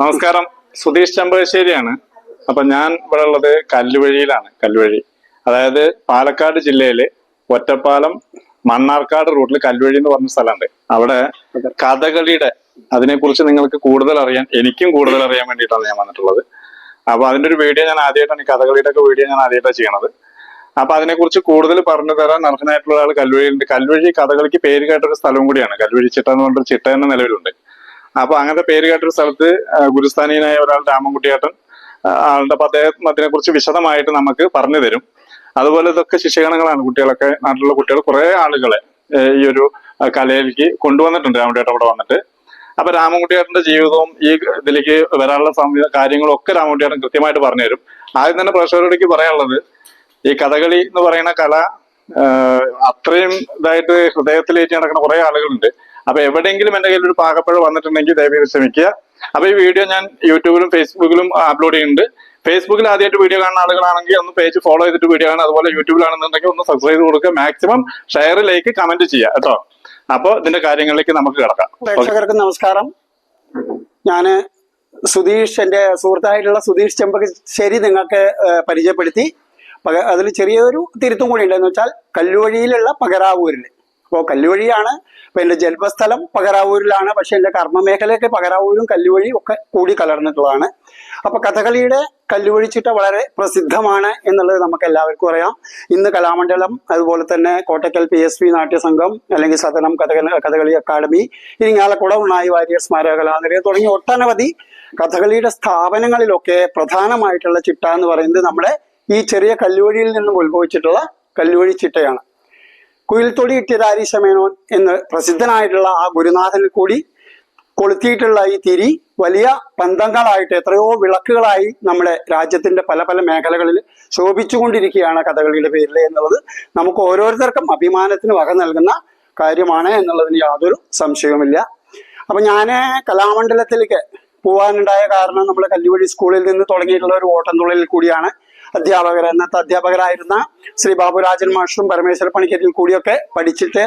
നമസ്കാരം, സുധീഷ് ചെമ്പകശ്ശേരിയാണ്. അപ്പൊ ഞാൻ ഇവിടെ ഉള്ളത് കല്ലുവഴിയിലാണ്. കല്ലുവഴി അതായത് പാലക്കാട് ജില്ലയില് ഒറ്റപ്പാലം മണ്ണാർക്കാട് റൂട്ടിൽ കല്ലുവഴി എന്ന് പറഞ്ഞ സ്ഥലമുണ്ട്. അവിടെ കഥകളിയുടെ അതിനെക്കുറിച്ച് നിങ്ങൾക്ക് കൂടുതൽ അറിയാൻ, എനിക്കും കൂടുതൽ അറിയാൻ വേണ്ടിയിട്ടാണ് ഞാൻ വന്നിട്ടുള്ളത്. അപ്പൊ അതിന്റെ ഒരു വീഡിയോ ഞാൻ ആദ്യമായിട്ടാണ്, ഈ കഥകളിയുടെ ഒക്കെ വീഡിയോ ഞാൻ ആദ്യമായിട്ടാണ് ചെയ്യണത്. അപ്പൊ അതിനെക്കുറിച്ച് കൂടുതൽ പറഞ്ഞു തരാൻ അർഹനായിട്ടുള്ള ആൾ കല്ലുവഴിയുണ്ട്. കല്ലുവഴി കഥകളിക്ക് പേര് കേട്ടൊരു സ്ഥലവും കൂടിയാണ്. കല്ലുവഴി ചിട്ട എന്ന് പറഞ്ഞൊരു ചിട്ട തന്നെ നിലവിലുണ്ട്. അപ്പൊ അങ്ങനത്തെ പേര് കേട്ടൊരു സ്ഥലത്ത് ഗുരുസ്ഥാനീയനായ ഒരാൾ രാമൻകുട്ടിയേട്ടൻ ആളുടെ അദ്ദേഹത്തിനെ കുറിച്ച് വിശദമായിട്ട് നമുക്ക് പറഞ്ഞു തരും. അതുപോലെ ഇതൊക്കെ ശിഷ്യഗണങ്ങളാണ്. കുട്ടികളൊക്കെ, നാട്ടിലുള്ള കുട്ടികൾ കുറെ ആളുകളെ ഈ ഒരു കലയിലേക്ക് കൊണ്ടുവന്നിട്ടുണ്ട് രാമൻകുട്ടിയേട്ടൻ അവിടെ വന്നിട്ട്. അപ്പൊ രാമൻകുട്ടിയേട്ടന്റെ ജീവിതവും ഈ ഇതിലേക്ക് വരാനുള്ള കാര്യങ്ങളും ഒക്കെ രാമൻകുട്ടിയേട്ടൻ കൃത്യമായിട്ട് പറഞ്ഞു തരും. ആദ്യം തന്നെ പ്രേക്ഷകരോടേക്ക് പറയാനുള്ളത്, ഈ കഥകളി എന്ന് പറയുന്ന കല അത്രയും ഇതായിട്ട് ഹൃദയത്തിലേക്ക് നടക്കുന്ന കുറെ ആളുകളുണ്ട്. അപ്പൊ എവിടെയെങ്കിലും എന്റെ കയ്യിൽ ഒരു പാകപ്പഴ വന്നിട്ടുണ്ടെങ്കിൽ ദയവായി ശ്രമിക്കുക. അപ്പൊ ഈ വീഡിയോ ഞാൻ യൂട്യൂബിലും ഫേസ്ബുക്കിലും അപ്ലോഡ് ചെയ്യുന്നുണ്ട്. ഫേസ്ബുക്കിൽ ആദ്യമായിട്ട് വീഡിയോ കാണുന്ന ആളുകളാണെങ്കിൽ ഒന്ന് പേജ് ഫോളോ ചെയ്തിട്ട് വീഡിയോ കാണുക. അതുപോലെ യൂട്യൂബിലാണെന്നുണ്ടെങ്കിൽ ഒന്ന് സബ്സ്ക്രൈബ് കൊടുക്കുക. മാക്സിമം ഷെയർ, ലൈക്ക്, കമന്റ് ചെയ്യുക കേട്ടോ. അപ്പൊ ഇതിന്റെ കാര്യങ്ങളിലേക്ക് നമുക്ക് കിടക്കാം. പ്രേക്ഷകർക്ക് നമസ്കാരം. ഞാന് സുധീഷ്, എന്റെ സുഹൃത്തായിട്ടുള്ള സുധീഷ് ചെമ്പകശ്ശേരി നിങ്ങൾക്ക് പരിചയപ്പെടുത്തി. അതിൽ ചെറിയൊരു തിരുത്തും കൂടി ഉണ്ടെന്ന് വെച്ചാൽ കല്ലുവഴിയിലുള്ള പകരാവൂരിൽ. അപ്പോൾ കല്ലുവഴിയാണ് ഇപ്പൊ എന്റെ ജന്മസ്ഥലം, പകരാവൂരിലാണ്. പക്ഷെ എന്റെ കർമ്മമേഖലയൊക്കെ പകരാവൂരും കല്ലുവഴിയും ഒക്കെ കൂടി കലർന്നിട്ടുള്ളതാണ്. അപ്പൊ കഥകളിയുടെ കല്ലുവഴി ചിട്ട വളരെ പ്രസിദ്ധമാണ് എന്നുള്ളത് നമുക്ക് എല്ലാവർക്കും അറിയാം. ഇന്ന് കലാമണ്ഡലം, അതുപോലെ തന്നെ കോട്ടക്കൽ PSP നാട്യസംഘം, അല്ലെങ്കിൽ സദനം കഥകളി അക്കാദമി, ഇരിങ്ങാലക്കുട ഉണ്ണായി വാര്യർ സ്മാരക കലാനിലയം തുടങ്ങി ഒട്ടനവധി കഥകളിയുടെ സ്ഥാപനങ്ങളിലൊക്കെ പ്രധാനമായിട്ടുള്ള ചിട്ട എന്ന് പറയുന്നത് നമ്മുടെ ഈ ചെറിയ കല്ലുവഴിയിൽ നിന്നും ഉത്ഭവിച്ചിട്ടുള്ള കല്ലുവഴി ചിട്ടയാണ്. കുയിൽത്തൊടി ഇട്ടിയതാരി ശമേനോൻ എന്ന് പ്രസിദ്ധനായിട്ടുള്ള ആ ഗുരുനാഥനിൽ കൂടി കൊളുത്തിയിട്ടുള്ള ഈ തിരി വലിയ പന്തങ്ങളായിട്ട്, എത്രയോ വിളക്കുകളായി നമ്മുടെ രാജ്യത്തിന്റെ പല പല മേഖലകളിൽ ശോഭിച്ചുകൊണ്ടിരിക്കുകയാണ് കഥകളിയുടെ പേരിൽ എന്നുള്ളത് നമുക്ക് ഓരോരുത്തർക്കും അഭിമാനത്തിന് വക നൽകുന്ന കാര്യമാണ് എന്നുള്ളതിന് യാതൊരു സംശയവുമില്ല. അപ്പൊ ഞാൻ കലാമണ്ഡലത്തിലേക്ക് പോകാനുണ്ടായ കാരണം, നമ്മൾ കല്ലുവഴി സ്കൂളിൽ നിന്ന് തുടങ്ങിയിട്ടുള്ള ഒരു ഓട്ടംതുള്ളലിൽ കൂടിയാണ്. അന്നത്തെ അധ്യാപകരായിരുന്ന ശ്രീ ബാബുരാജൻ മാഷും പരമേശ്വര പണിക്കരിൽ കൂടിയൊക്കെ പഠിച്ചിട്ട്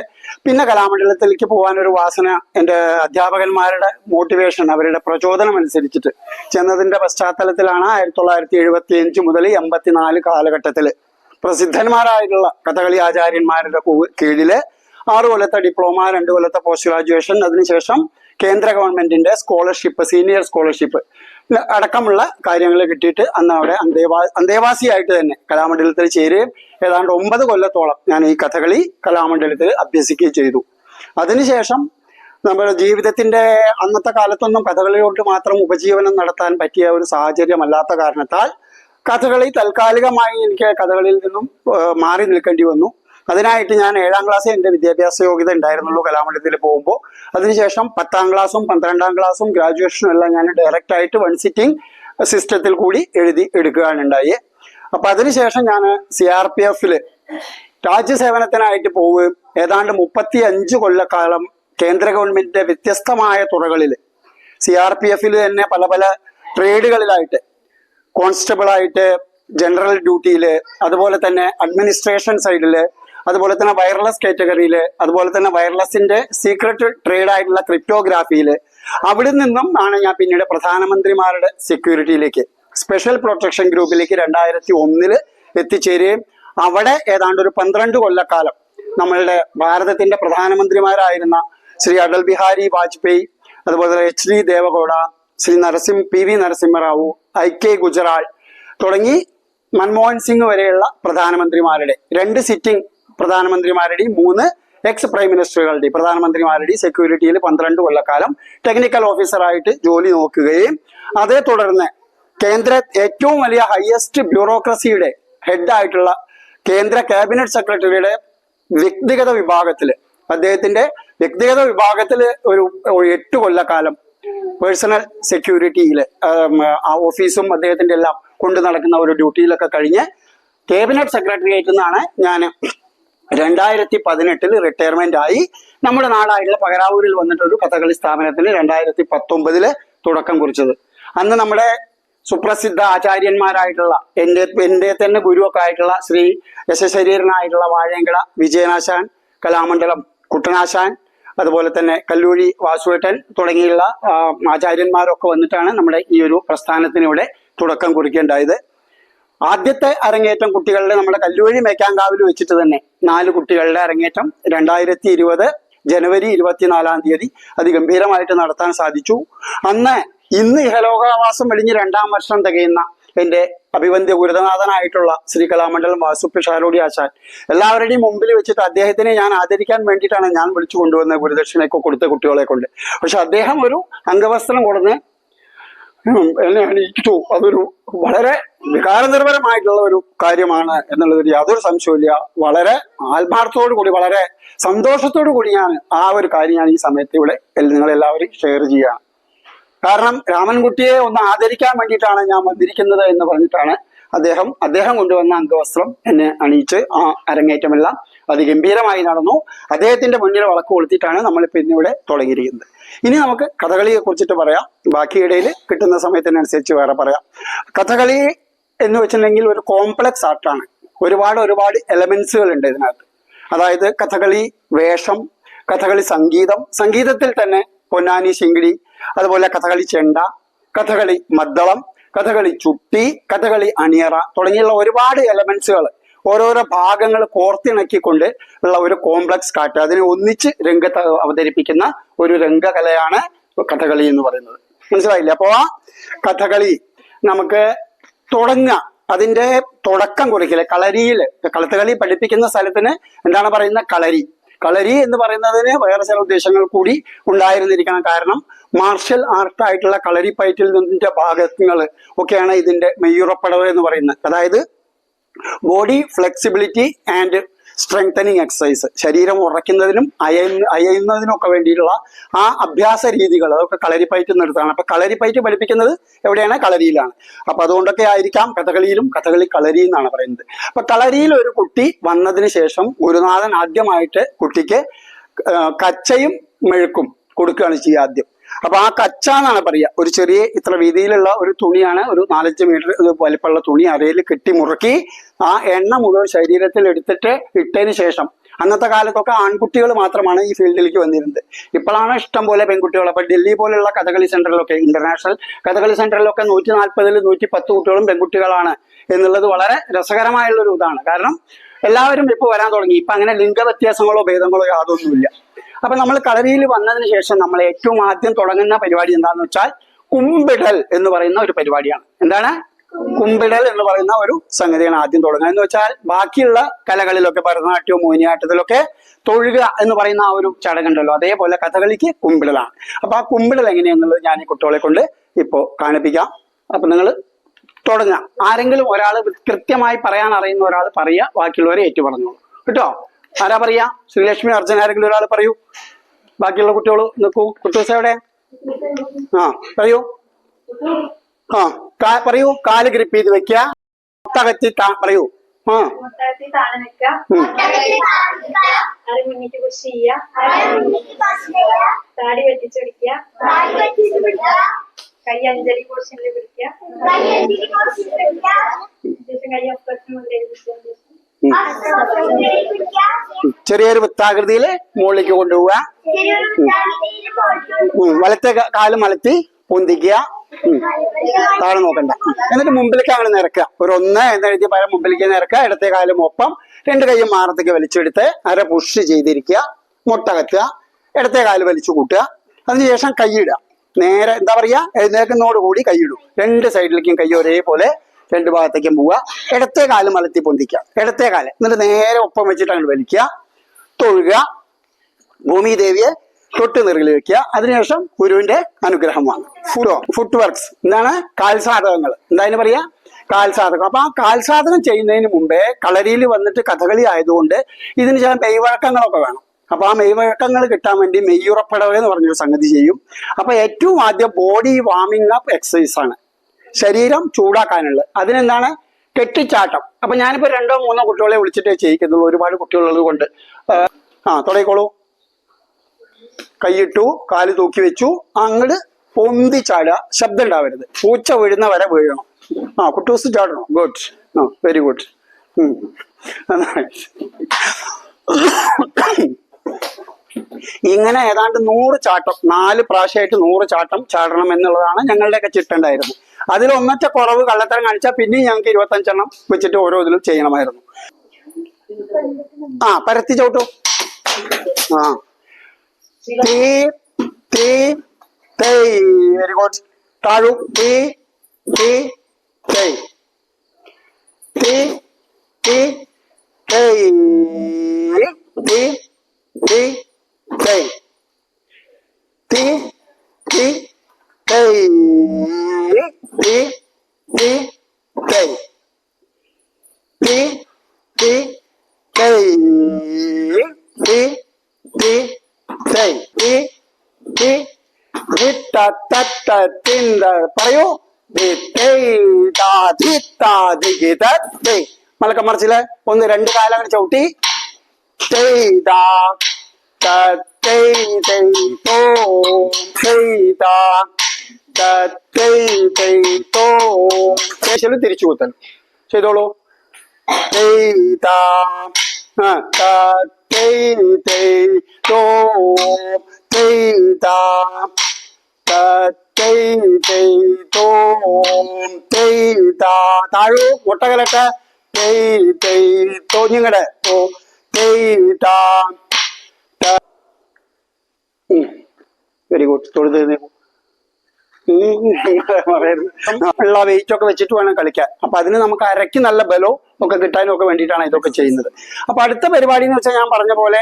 പിന്നെ കലാമണ്ഡലത്തിലേക്ക് പോകാനൊരു വാസന, എൻ്റെ അധ്യാപകന്മാരുടെ മോട്ടിവേഷൻ, അവരുടെ പ്രചോദനം അനുസരിച്ചിട്ട് ചെന്നതിന്റെ പശ്ചാത്തലത്തിലാണ് 1975 മുതൽ 84 കാലഘട്ടത്തിൽ പ്രസിദ്ധന്മാരായിട്ടുള്ള കഥകളി ആചാര്യന്മാരുടെ കീഴില് 6 കൊല്ലത്തെ ഡിപ്ലോമ, 2 കൊല്ലത്തെ പോസ്റ്റ് ഗ്രാജുവേഷൻ, അതിനുശേഷം കേന്ദ്ര ഗവൺമെന്റിന്റെ സ്കോളർഷിപ്പ്, സീനിയർ സ്കോളർഷിപ്പ് അടക്കമുള്ള കാര്യങ്ങൾ കിട്ടിയിട്ട് അന്ന് അവിടെ അന്തേവാസിയായിട്ട് തന്നെ കലാമണ്ഡലത്തിൽ ചേരുകയും ഏതാണ്ട് 9 കൊല്ലത്തോളം ഞാൻ ഈ കഥകളി കലാമണ്ഡലത്തിൽ അഭ്യസിക്കുകയും ചെയ്തു. അതിനുശേഷം നമ്മുടെ ജീവിതത്തിന്റെ അന്നത്തെ കാലത്തൊന്നും കഥകളിയോട്ട് മാത്രം ഉപജീവനം നടത്താൻ പറ്റിയ ഒരു സാഹചര്യമല്ലാത്ത കാരണത്താൽ കഥകളി താൽക്കാലികമായി എനിക്ക് കഥകളിയിൽ നിന്നും മാറി നിൽക്കേണ്ടി വന്നു. അതിനായിട്ട് ഞാൻ 7ാം ക്ലാസ് എൻ്റെ വിദ്യാഭ്യാസ യോഗ്യത ഉണ്ടായിരുന്നുള്ളൂ കലാമണ്ഡലത്തിൽ പോകുമ്പോൾ. അതിനുശേഷം 10ാം ക്ലാസ്സും 12ാം ക്ലാസ്സും ഗ്രാജുവേഷനും എല്ലാം ഞാൻ ഡയറക്റ്റ് ആയിട്ട് 1 സിറ്റിംഗ് സിസ്റ്റത്തിൽ കൂടി എഴുതി എടുക്കുകയാണ് ഉണ്ടായി. അപ്പൊ അതിനുശേഷം ഞാൻ CRPF രാജ്യസേവനത്തിനായിട്ട് പോവുകയും ഏതാണ്ട് 35 കൊല്ലക്കാലം കേന്ദ്ര ഗവൺമെന്റിന്റെ വ്യത്യസ്തമായ തുറകളിൽ CRPF തന്നെ പല പല ട്രേഡുകളിലായിട്ട്, കോൺസ്റ്റബിൾ ആയിട്ട്, ജനറൽ ഡ്യൂട്ടിയില്, അതുപോലെ തന്നെ അഡ്മിനിസ്ട്രേഷൻ സൈഡില്, അതുപോലെ തന്നെ വയർലെസ് കാറ്റഗറിയില്, അതുപോലെ തന്നെ വയർലെസിന്റെ സീക്രട്ട് ട്രേഡ് ആയിട്ടുള്ള ക്രിപ്റ്റോഗ്രാഫിയില്, അവിടെ നിന്നും ആണ് ഞാൻ പിന്നീട് പ്രധാനമന്ത്രിമാരുടെ സെക്യൂരിറ്റിയിലേക്ക്, സ്പെഷ്യൽ പ്രൊട്ടക്ഷൻ ഗ്രൂപ്പിലേക്ക് 2001 എത്തിച്ചേരുകയും അവിടെ ഏതാണ്ട് ഒരു 12 കൊല്ലക്കാലം നമ്മളുടെ ഭാരതത്തിന്റെ പ്രധാനമന്ത്രിമാരായിരുന്ന ശ്രീ അടൽ ബിഹാരി വാജ്പേയി, അതുപോലെ HD Deve Gowda, Shri PV Narasimha Rao, IK Gujral തുടങ്ങി മൻമോഹൻ സിംഗ് വരെയുള്ള പ്രധാനമന്ത്രിമാരുടെ 2 സിറ്റിംഗ് പ്രധാനമന്ത്രിമാരുടെയും 3 എക്സ് പ്രൈം മിനിസ്റ്ററുകളുടെയും പ്രധാനമന്ത്രിമാരുടെയും സെക്യൂരിറ്റിയിൽ 12 കൊല്ലക്കാലം ടെക്നിക്കൽ ഓഫീസറായിട്ട് ജോലി നോക്കുകയും അതേ തുടർന്ന് കേന്ദ്ര ഏറ്റവും വലിയ ഹയസ്റ്റ് ബ്യൂറോക്രസിയുടെ ഹെഡായിട്ടുള്ള കേന്ദ്ര ക്യാബിനറ്റ് സെക്രട്ടറിയുടെ വ്യക്തിഗത വിഭാഗത്തിൽ, അദ്ദേഹത്തിന്റെ വ്യക്തിഗത വിഭാഗത്തിൽ ഒരു 8 കൊല്ലക്കാലം പേഴ്സണൽ സെക്യൂരിറ്റിയിൽ ആ ഓഫീസും അദ്ദേഹത്തിന്റെ എല്ലാം കൊണ്ടു നടക്കുന്ന ഒരു ഡ്യൂട്ടിയിലൊക്കെ കഴിഞ്ഞ് ക്യാബിനറ്റ് സെക്രട്ടറിയേറ്റിൽ നിന്നാണ് ഞാൻ 2018 റിട്ടയർമെന്റ് ആയി നമ്മുടെ നാടായിട്ടുള്ള പകരാവൂരിൽ വന്നിട്ടൊരു കഥകളി സ്ഥാപനത്തിന് 2019 തുടക്കം കുറിച്ചത്. അന്ന് നമ്മുടെ സുപ്രസിദ്ധ ആചാര്യന്മാരായിട്ടുള്ള എൻ്റെ തന്നെ ഗുരുവൊക്കെ ആയിട്ടുള്ള ശ്രീ യശശരീരനായിട്ടുള്ള വാഴയങ്കട വിജയനാശാൻ, കലാമണ്ഡലം കുട്ടനാശാൻ, അതുപോലെ തന്നെ കല്ലൂഴി വാസുവേട്ടൻ തുടങ്ങിയുള്ള ആചാര്യന്മാരൊക്കെ വന്നിട്ടാണ് നമ്മുടെ ഈ ഒരു പ്രസ്ഥാനത്തിനിവിടെ തുടക്കം കുറിക്കേണ്ടായത്. ആദ്യത്തെ അരങ്ങേറ്റം കുട്ടികളുടെ നമ്മുടെ കല്ലൂഴി മേക്കാങ്കാവിൽ വെച്ചിട്ട് തന്നെ 4 കുട്ടികളുടെ അരങ്ങേറ്റം 2020 ജനുവരി 24-ാം തീയതി അതിഗംഭീരമായിട്ട് നടത്താൻ സാധിച്ചു. ഇന്ന് ഇഹലോകവാസം വെടിഞ്ഞ് 2-ാം വർഷം തികയുന്ന എൻ്റെ അഭിവന്ദ്യ ഗുരുനാഥനായിട്ടുള്ള ശ്രീ കലാമണ്ഡലം വാസുപിഷാരോടി ആശാൻ എല്ലാവരുടെയും മുമ്പിൽ വെച്ചിട്ട് അദ്ദേഹത്തിനെ ഞാൻ ആദരിക്കാൻ വേണ്ടിയിട്ടാണ് ഞാൻ വിളിച്ചു കൊണ്ടുവന്ന ഗുരുദക്ഷിണയൊക്കെ കൊടുത്ത കുട്ടികളെ കൊണ്ട്. പക്ഷെ അദ്ദേഹം ഒരു അംഗവസ്ത്രം കൊടുന്ന് എന്നെ അണിയിച്ചു. അതൊരു വളരെ വികാരനിർഭരമായിട്ടുള്ള ഒരു കാര്യമാണ് എന്നുള്ളതിൽ യാതൊരു സംശയമില്ല. വളരെ ആത്മാർത്ഥത്തോടു കൂടി വളരെ സന്തോഷത്തോടു കൂടി ഞാൻ ആ ഒരു കാര്യം ഞാൻ ഈ സമയത്ത് ഇവിടെ നിങ്ങളെല്ലാവരും ഷെയർ ചെയ്യുകയാണ്. കാരണം രാമൻകുട്ടിയെ ഒന്ന് ആദരിക്കാൻ വേണ്ടിയിട്ടാണ് ഞാൻ വന്നിരിക്കുന്നത് എന്ന് പറഞ്ഞിട്ടാണ് അദ്ദേഹം കൊണ്ടുവന്ന അംഗവസ്ത്രം എന്നെ അണിയിച്ച് ആ അരങ്ങേറ്റമെല്ലാം അതിഗംഭീരമായി നടന്നു. അദ്ദേഹത്തിന്റെ മുന്നിൽ വിളക്ക് കൊളുത്തിയിട്ടാണ് നമ്മളിപ്പോൾ ഇന്നിവിടെ തുടങ്ങിയിരിക്കുന്നത്. ഇനി നമുക്ക് കഥകളിയെ കുറിച്ചിട്ട് പറയാം. ബാക്കിയിടയിൽ കിട്ടുന്ന സമയത്തിനനുസരിച്ച് വേറെ പറയാം. കഥകളി എന്ന് വെച്ചിട്ടുണ്ടെങ്കിൽ ഒരു കോംപ്ലക്സ് ആർട്ടാണ്. ഒരുപാട് എലമെന്റ്സുകൾ ഉണ്ട് ഇതിനകത്ത്. അതായത് കഥകളി വേഷം, കഥകളി സംഗീതത്തിൽ തന്നെ പൊന്നാനി ശിങ്കിടി, അതുപോലെ കഥകളി ചെണ്ട, കഥകളി മദ്ദളം, കഥകളി ചുട്ടി, കഥകളി അണിയറ തുടങ്ങിയുള്ള ഒരുപാട് എലമെന്റ്സുകൾ ഓരോരോ ഭാഗങ്ങൾ കോർത്തിണക്കിക്കൊണ്ട് ഉള്ള ഒരു കോംപ്ലക്സ് കാറ്റ്, അതിനെ ഒന്നിച്ച് രംഗത്ത് അവതരിപ്പിക്കുന്ന ഒരു രംഗകലയാണ് കഥകളി എന്ന് പറയുന്നത്. മനസ്സിലായില്ലേ? അപ്പോ ആ കഥകളി നമുക്ക് തുടങ്ങാം. അതിന്റെ തുടക്കം കുറിക്കല് കളത്തുകളി പഠിപ്പിക്കുന്ന സ്ഥലത്തിന് എന്താണ് പറയുന്ന കളരി എന്ന് പറയുന്നതിന് വേറെ ചില ഉദ്ദേശങ്ങൾ കൂടി ഉണ്ടായിരുന്നിരിക്കണം. കാരണം മാർഷൽ ആർട്ടായിട്ടുള്ള കളരി പയറ്റിൽ നിന്നിന്റെ ഭാഗങ്ങൾ ഒക്കെയാണ് ഇതിന്റെ മെയ്യുറപ്പടവ് എന്ന് പറയുന്നത്. അതായത് body flexibility and strengthening exercise, ശരീരം ഉറയ്ക്കുന്നതിനും അയയുന്നതിനും ഒക്കെ വേണ്ടിയിട്ടുള്ള ആ അഭ്യാസ രീതികൾ അതൊക്കെ കളരിപ്പയറ്റ് നിർത്താണ്. അപ്പൊ കളരിപ്പയറ്റ് പഠിപ്പിക്കുന്നത് എവിടെയാണ്? കളരിയിലാണ്. അപ്പൊ അതുകൊണ്ടൊക്കെ ആയിരിക്കാം കഥകളിയിലും കഥകളി കളരി എന്നാണ് പറയുന്നത്. അപ്പൊ കളരിയിൽ ഒരു കുട്ടി വന്നതിന് ശേഷം ഗുരുനാഥൻ ആദ്യമായിട്ട് കുട്ടിക്ക് കച്ചയും മെഴുക്കും കൊടുക്കുകയാണ് ചെയ്യുക ആദ്യം. അപ്പൊ ആ കച്ച എന്നാണ് പറയുക. ഒരു ചെറിയ ഇത്ര വീതിയിലുള്ള ഒരു തുണിയാണ്, ഒരു 4-5 മീറ്റർ വലിപ്പമുള്ള തുണി അരയിൽ കെട്ടി മുറുക്കി ആ എണ്ണ മുഴുവൻ ശരീരത്തിൽ എടുത്തിട്ട് ഇട്ടതിന് ശേഷം, അന്നത്തെ കാലത്തൊക്കെ ആൺകുട്ടികൾ മാത്രമാണ് ഈ ഫീൽഡിലേക്ക് വന്നിരുന്നത്. ഇപ്പോഴാണ് ഇഷ്ടം പോലെ പെൺകുട്ടികൾ. അപ്പൊ ഡൽഹി പോലുള്ള കഥകളി സെന്ററിലൊക്കെ, ഇന്റർനാഷണൽ കഥകളി സെന്ററിലൊക്കെ 140-110 കുട്ടികളും പെൺകുട്ടികളാണ് എന്നുള്ളത് വളരെ രസകരമായുള്ള ഒരു ഇതാണ്. കാരണം എല്ലാവരും ഇപ്പൊ വരാൻ തുടങ്ങി. ഇപ്പൊ അങ്ങനെ ലിംഗവ്യത്യാസങ്ങളോ ഭേദങ്ങളോ യാതൊന്നുമില്ല. അപ്പൊ നമ്മൾ കളരിയിൽ വന്നതിന് ശേഷം നമ്മൾ ഏറ്റവും ആദ്യം തുടങ്ങുന്ന പരിപാടി എന്താണെന്ന് വെച്ചാൽ കുമ്പിടൽ എന്ന് പറയുന്ന ഒരു പരിപാടിയാണ്. എന്താണ്? കുമ്പിടൽ എന്ന് പറയുന്ന ഒരു സംഗതിയാണ് ആദ്യം തുടങ്ങുക. എന്ന് വെച്ചാൽ ബാക്കിയുള്ള കലകളിലൊക്കെ, ഭരതനാട്യവും മോഹിനിയാട്ടത്തിലൊക്കെ തൊഴുക എന്ന് പറയുന്ന ആ ഒരു ചടങ്ങുണ്ടല്ലോ, അതേപോലെ കഥകളിക്ക് കുമ്പിടലാണ്. അപ്പൊ ആ കുമ്പിടൽ എങ്ങനെയാന്നുള്ളത് ഞാൻ ഈ കുട്ടികളെ കൊണ്ട് ഇപ്പോ കാണിപ്പിക്കാം. അപ്പൊ നിങ്ങൾ തുടങ്ങാം. ആരെങ്കിലും ഒരാൾ കൃത്യമായി പറയാൻ അറിയുന്ന ഒരാൾ പറയുക, ബാക്കിയുള്ളവരെ ഏറ്റു പറഞ്ഞോളൂ കേട്ടോ. ആരാ പറയാ? ശ്രീലക്ഷ്മി, അർജുന, ആരെങ്കിലും ഒരാൾ പറയൂ. ബാക്കിയുള്ള കുട്ടികൾ നിൽക്കൂ. കുട്ടൂസ് എവിടെ? പറയൂ. പറയൂ. കാല് ഗ്രിപ്പ് ചെയ്ത് വെക്കുക. മുട്ടകത്തി പറയൂ. കൈ അഞ്ചലി പോർഷനിൽ പിടിക്കുക. ചെറിയൊരു വൃത്താകൃതിയിൽ മുകളിലേക്ക് കൊണ്ടുപോവുക. വലത്തെ കാല് മലത്തി പൊന്തിക്കുക. താഴെ നോക്കണ്ട. എന്നിട്ട് മുമ്പിലേക്ക് അങ്ങനെ നിരക്കുക. ഒരു 1 എന്നെഴുതി പരം മുമ്പിലേക്ക് നിരക്കുക. ഇടത്തെ കാലും ഒപ്പം 2 കൈയും മാറത്തേക്ക് വലിച്ചെടുത്ത് അര പുഷ് ചെയ്തിരിക്കുക. മുട്ടകത്തുക. ഇടത്തെ കാല് വലിച്ചു കൂട്ടുക. അതിനുശേഷം കൈയിടുക. നേരെ എന്താ പറയാ, എഴുന്നേൽക്കുന്നതോടുകൂടി കൈയിടും. 2 സൈഡിലേക്കും കൈ ഒരേപോലെ 2 ഭാഗത്തേക്കും പോവുക. ഇടത്തെ കാല് മലത്തി പൊന്തിക്കുക. ഇടത്തെ കാല് എന്നിട്ട് നേരെ ഒപ്പം വെച്ചിട്ട് അങ്ങോട്ട് വലിക്കുക. തൊഴുക. ഭൂമിദേവിയെ തൊട്ട് നിറകിൽ വെക്കുക. അതിനുശേഷം ഗുരുവിന്റെ അനുഗ്രഹം വാങ്ങുക. ഫുട് വർക്ക്സ് എന്താണ്? കാൽസാധകങ്ങൾ. എന്തായാലും പറയാ? കാൽസാധകം. അപ്പൊ ആ കാൽസാധകം ചെയ്യുന്നതിന് മുമ്പേ കളരിയിൽ വന്നിട്ട് കഥകളി ആയതുകൊണ്ട് ഇതിന് ചില മെയ്വഴക്കങ്ങളൊക്കെ വേണം. അപ്പൊ ആ മെയ്വഴക്കങ്ങൾ കിട്ടാൻ വേണ്ടി മെയ്യുറപ്പടവ് എന്ന് പറഞ്ഞൊരു സംഗതി ചെയ്യും. അപ്പൊ ഏറ്റവും ആദ്യം ബോഡി വാമിംഗ് അപ്പ് എക്സസൈസ് ആണ്, ശരീരം ചൂടാക്കാനുള്ളത്. അതിനെന്താണ്? കെട്ടിച്ചാട്ടം. അപ്പൊ ഞാനിപ്പോ 2-3 കുട്ടികളെ വിളിച്ചിട്ടേ ചെയ്യിക്കുന്നുള്ളൂ, ഒരുപാട് കുട്ടികളുള്ളത് കൊണ്ട്. തുടങ്ങിക്കോളൂ. കൈയിട്ടു, കാല് തൂക്കി വെച്ചു, അങ്ങോട്ട് പൊന്തിച്ചാടുക. ശബ്ദം ഉണ്ടാവരുത്. പൂച്ച വീഴുന്ന വരെ വീഴണം. കുട്ടൂസ് ചാടണം. ഗുഡ്. Very good. ഇങ്ങനെ ഏതാണ്ട് 100 ചാട്ടം 4 പ്രാവശ്യമായിട്ട് 100 ചാട്ടം ചാടണം എന്നുള്ളതാണ് ഞങ്ങളുടെയൊക്കെ ചിട്ടുണ്ടായിരുന്നു. അതിൽ ഒന്നൊറ്റ കുറവ് കള്ളത്തരം കാണിച്ചാൽ പിന്നെയും ഞങ്ങൾക്ക് 25 എണ്ണം വെച്ചിട്ട് ഓരോ ഇതിലും ചെയ്യണമായിരുന്നു. പരത്തി ചവിട്ടു. തീ തീ തേയ്. Very good. താഴു. തീ തീ തേയ്. തീ തീ തേയ്. തീ തീ തേയ്. തീ തീ തേയ്. തീ തീ തേയ്. തീ തീ തേയ്. തീ തീ തേയ്. തീ തീ ധിത്ത തത്ത തിന്ത. പറയൂ. മലക്കം മറിച്ചില് 1 2 കാലം അങ്ങനെ ചവിട്ടി. തിരിച്ചു കുത്തൽ ചെയ്തോളൂ. താഴു. മുട്ടകലട്ടെ. തോഞ്ഞിങ്ങടെ. Very good. തൊഴുത് ഉള്ള വെയിറ്റ് ഒക്കെ വെച്ചിട്ട് വേണം കളിക്കാൻ. അപ്പൊ അതിന് നമുക്ക് അരയ്ക്ക് നല്ല ബലവും ഒക്കെ കിട്ടാനും ഒക്കെ വേണ്ടിയിട്ടാണ് ഇതൊക്കെ ചെയ്യുന്നത്. അപ്പൊ അടുത്ത പരിപാടി എന്ന് വെച്ചാൽ ഞാൻ പറഞ്ഞ പോലെ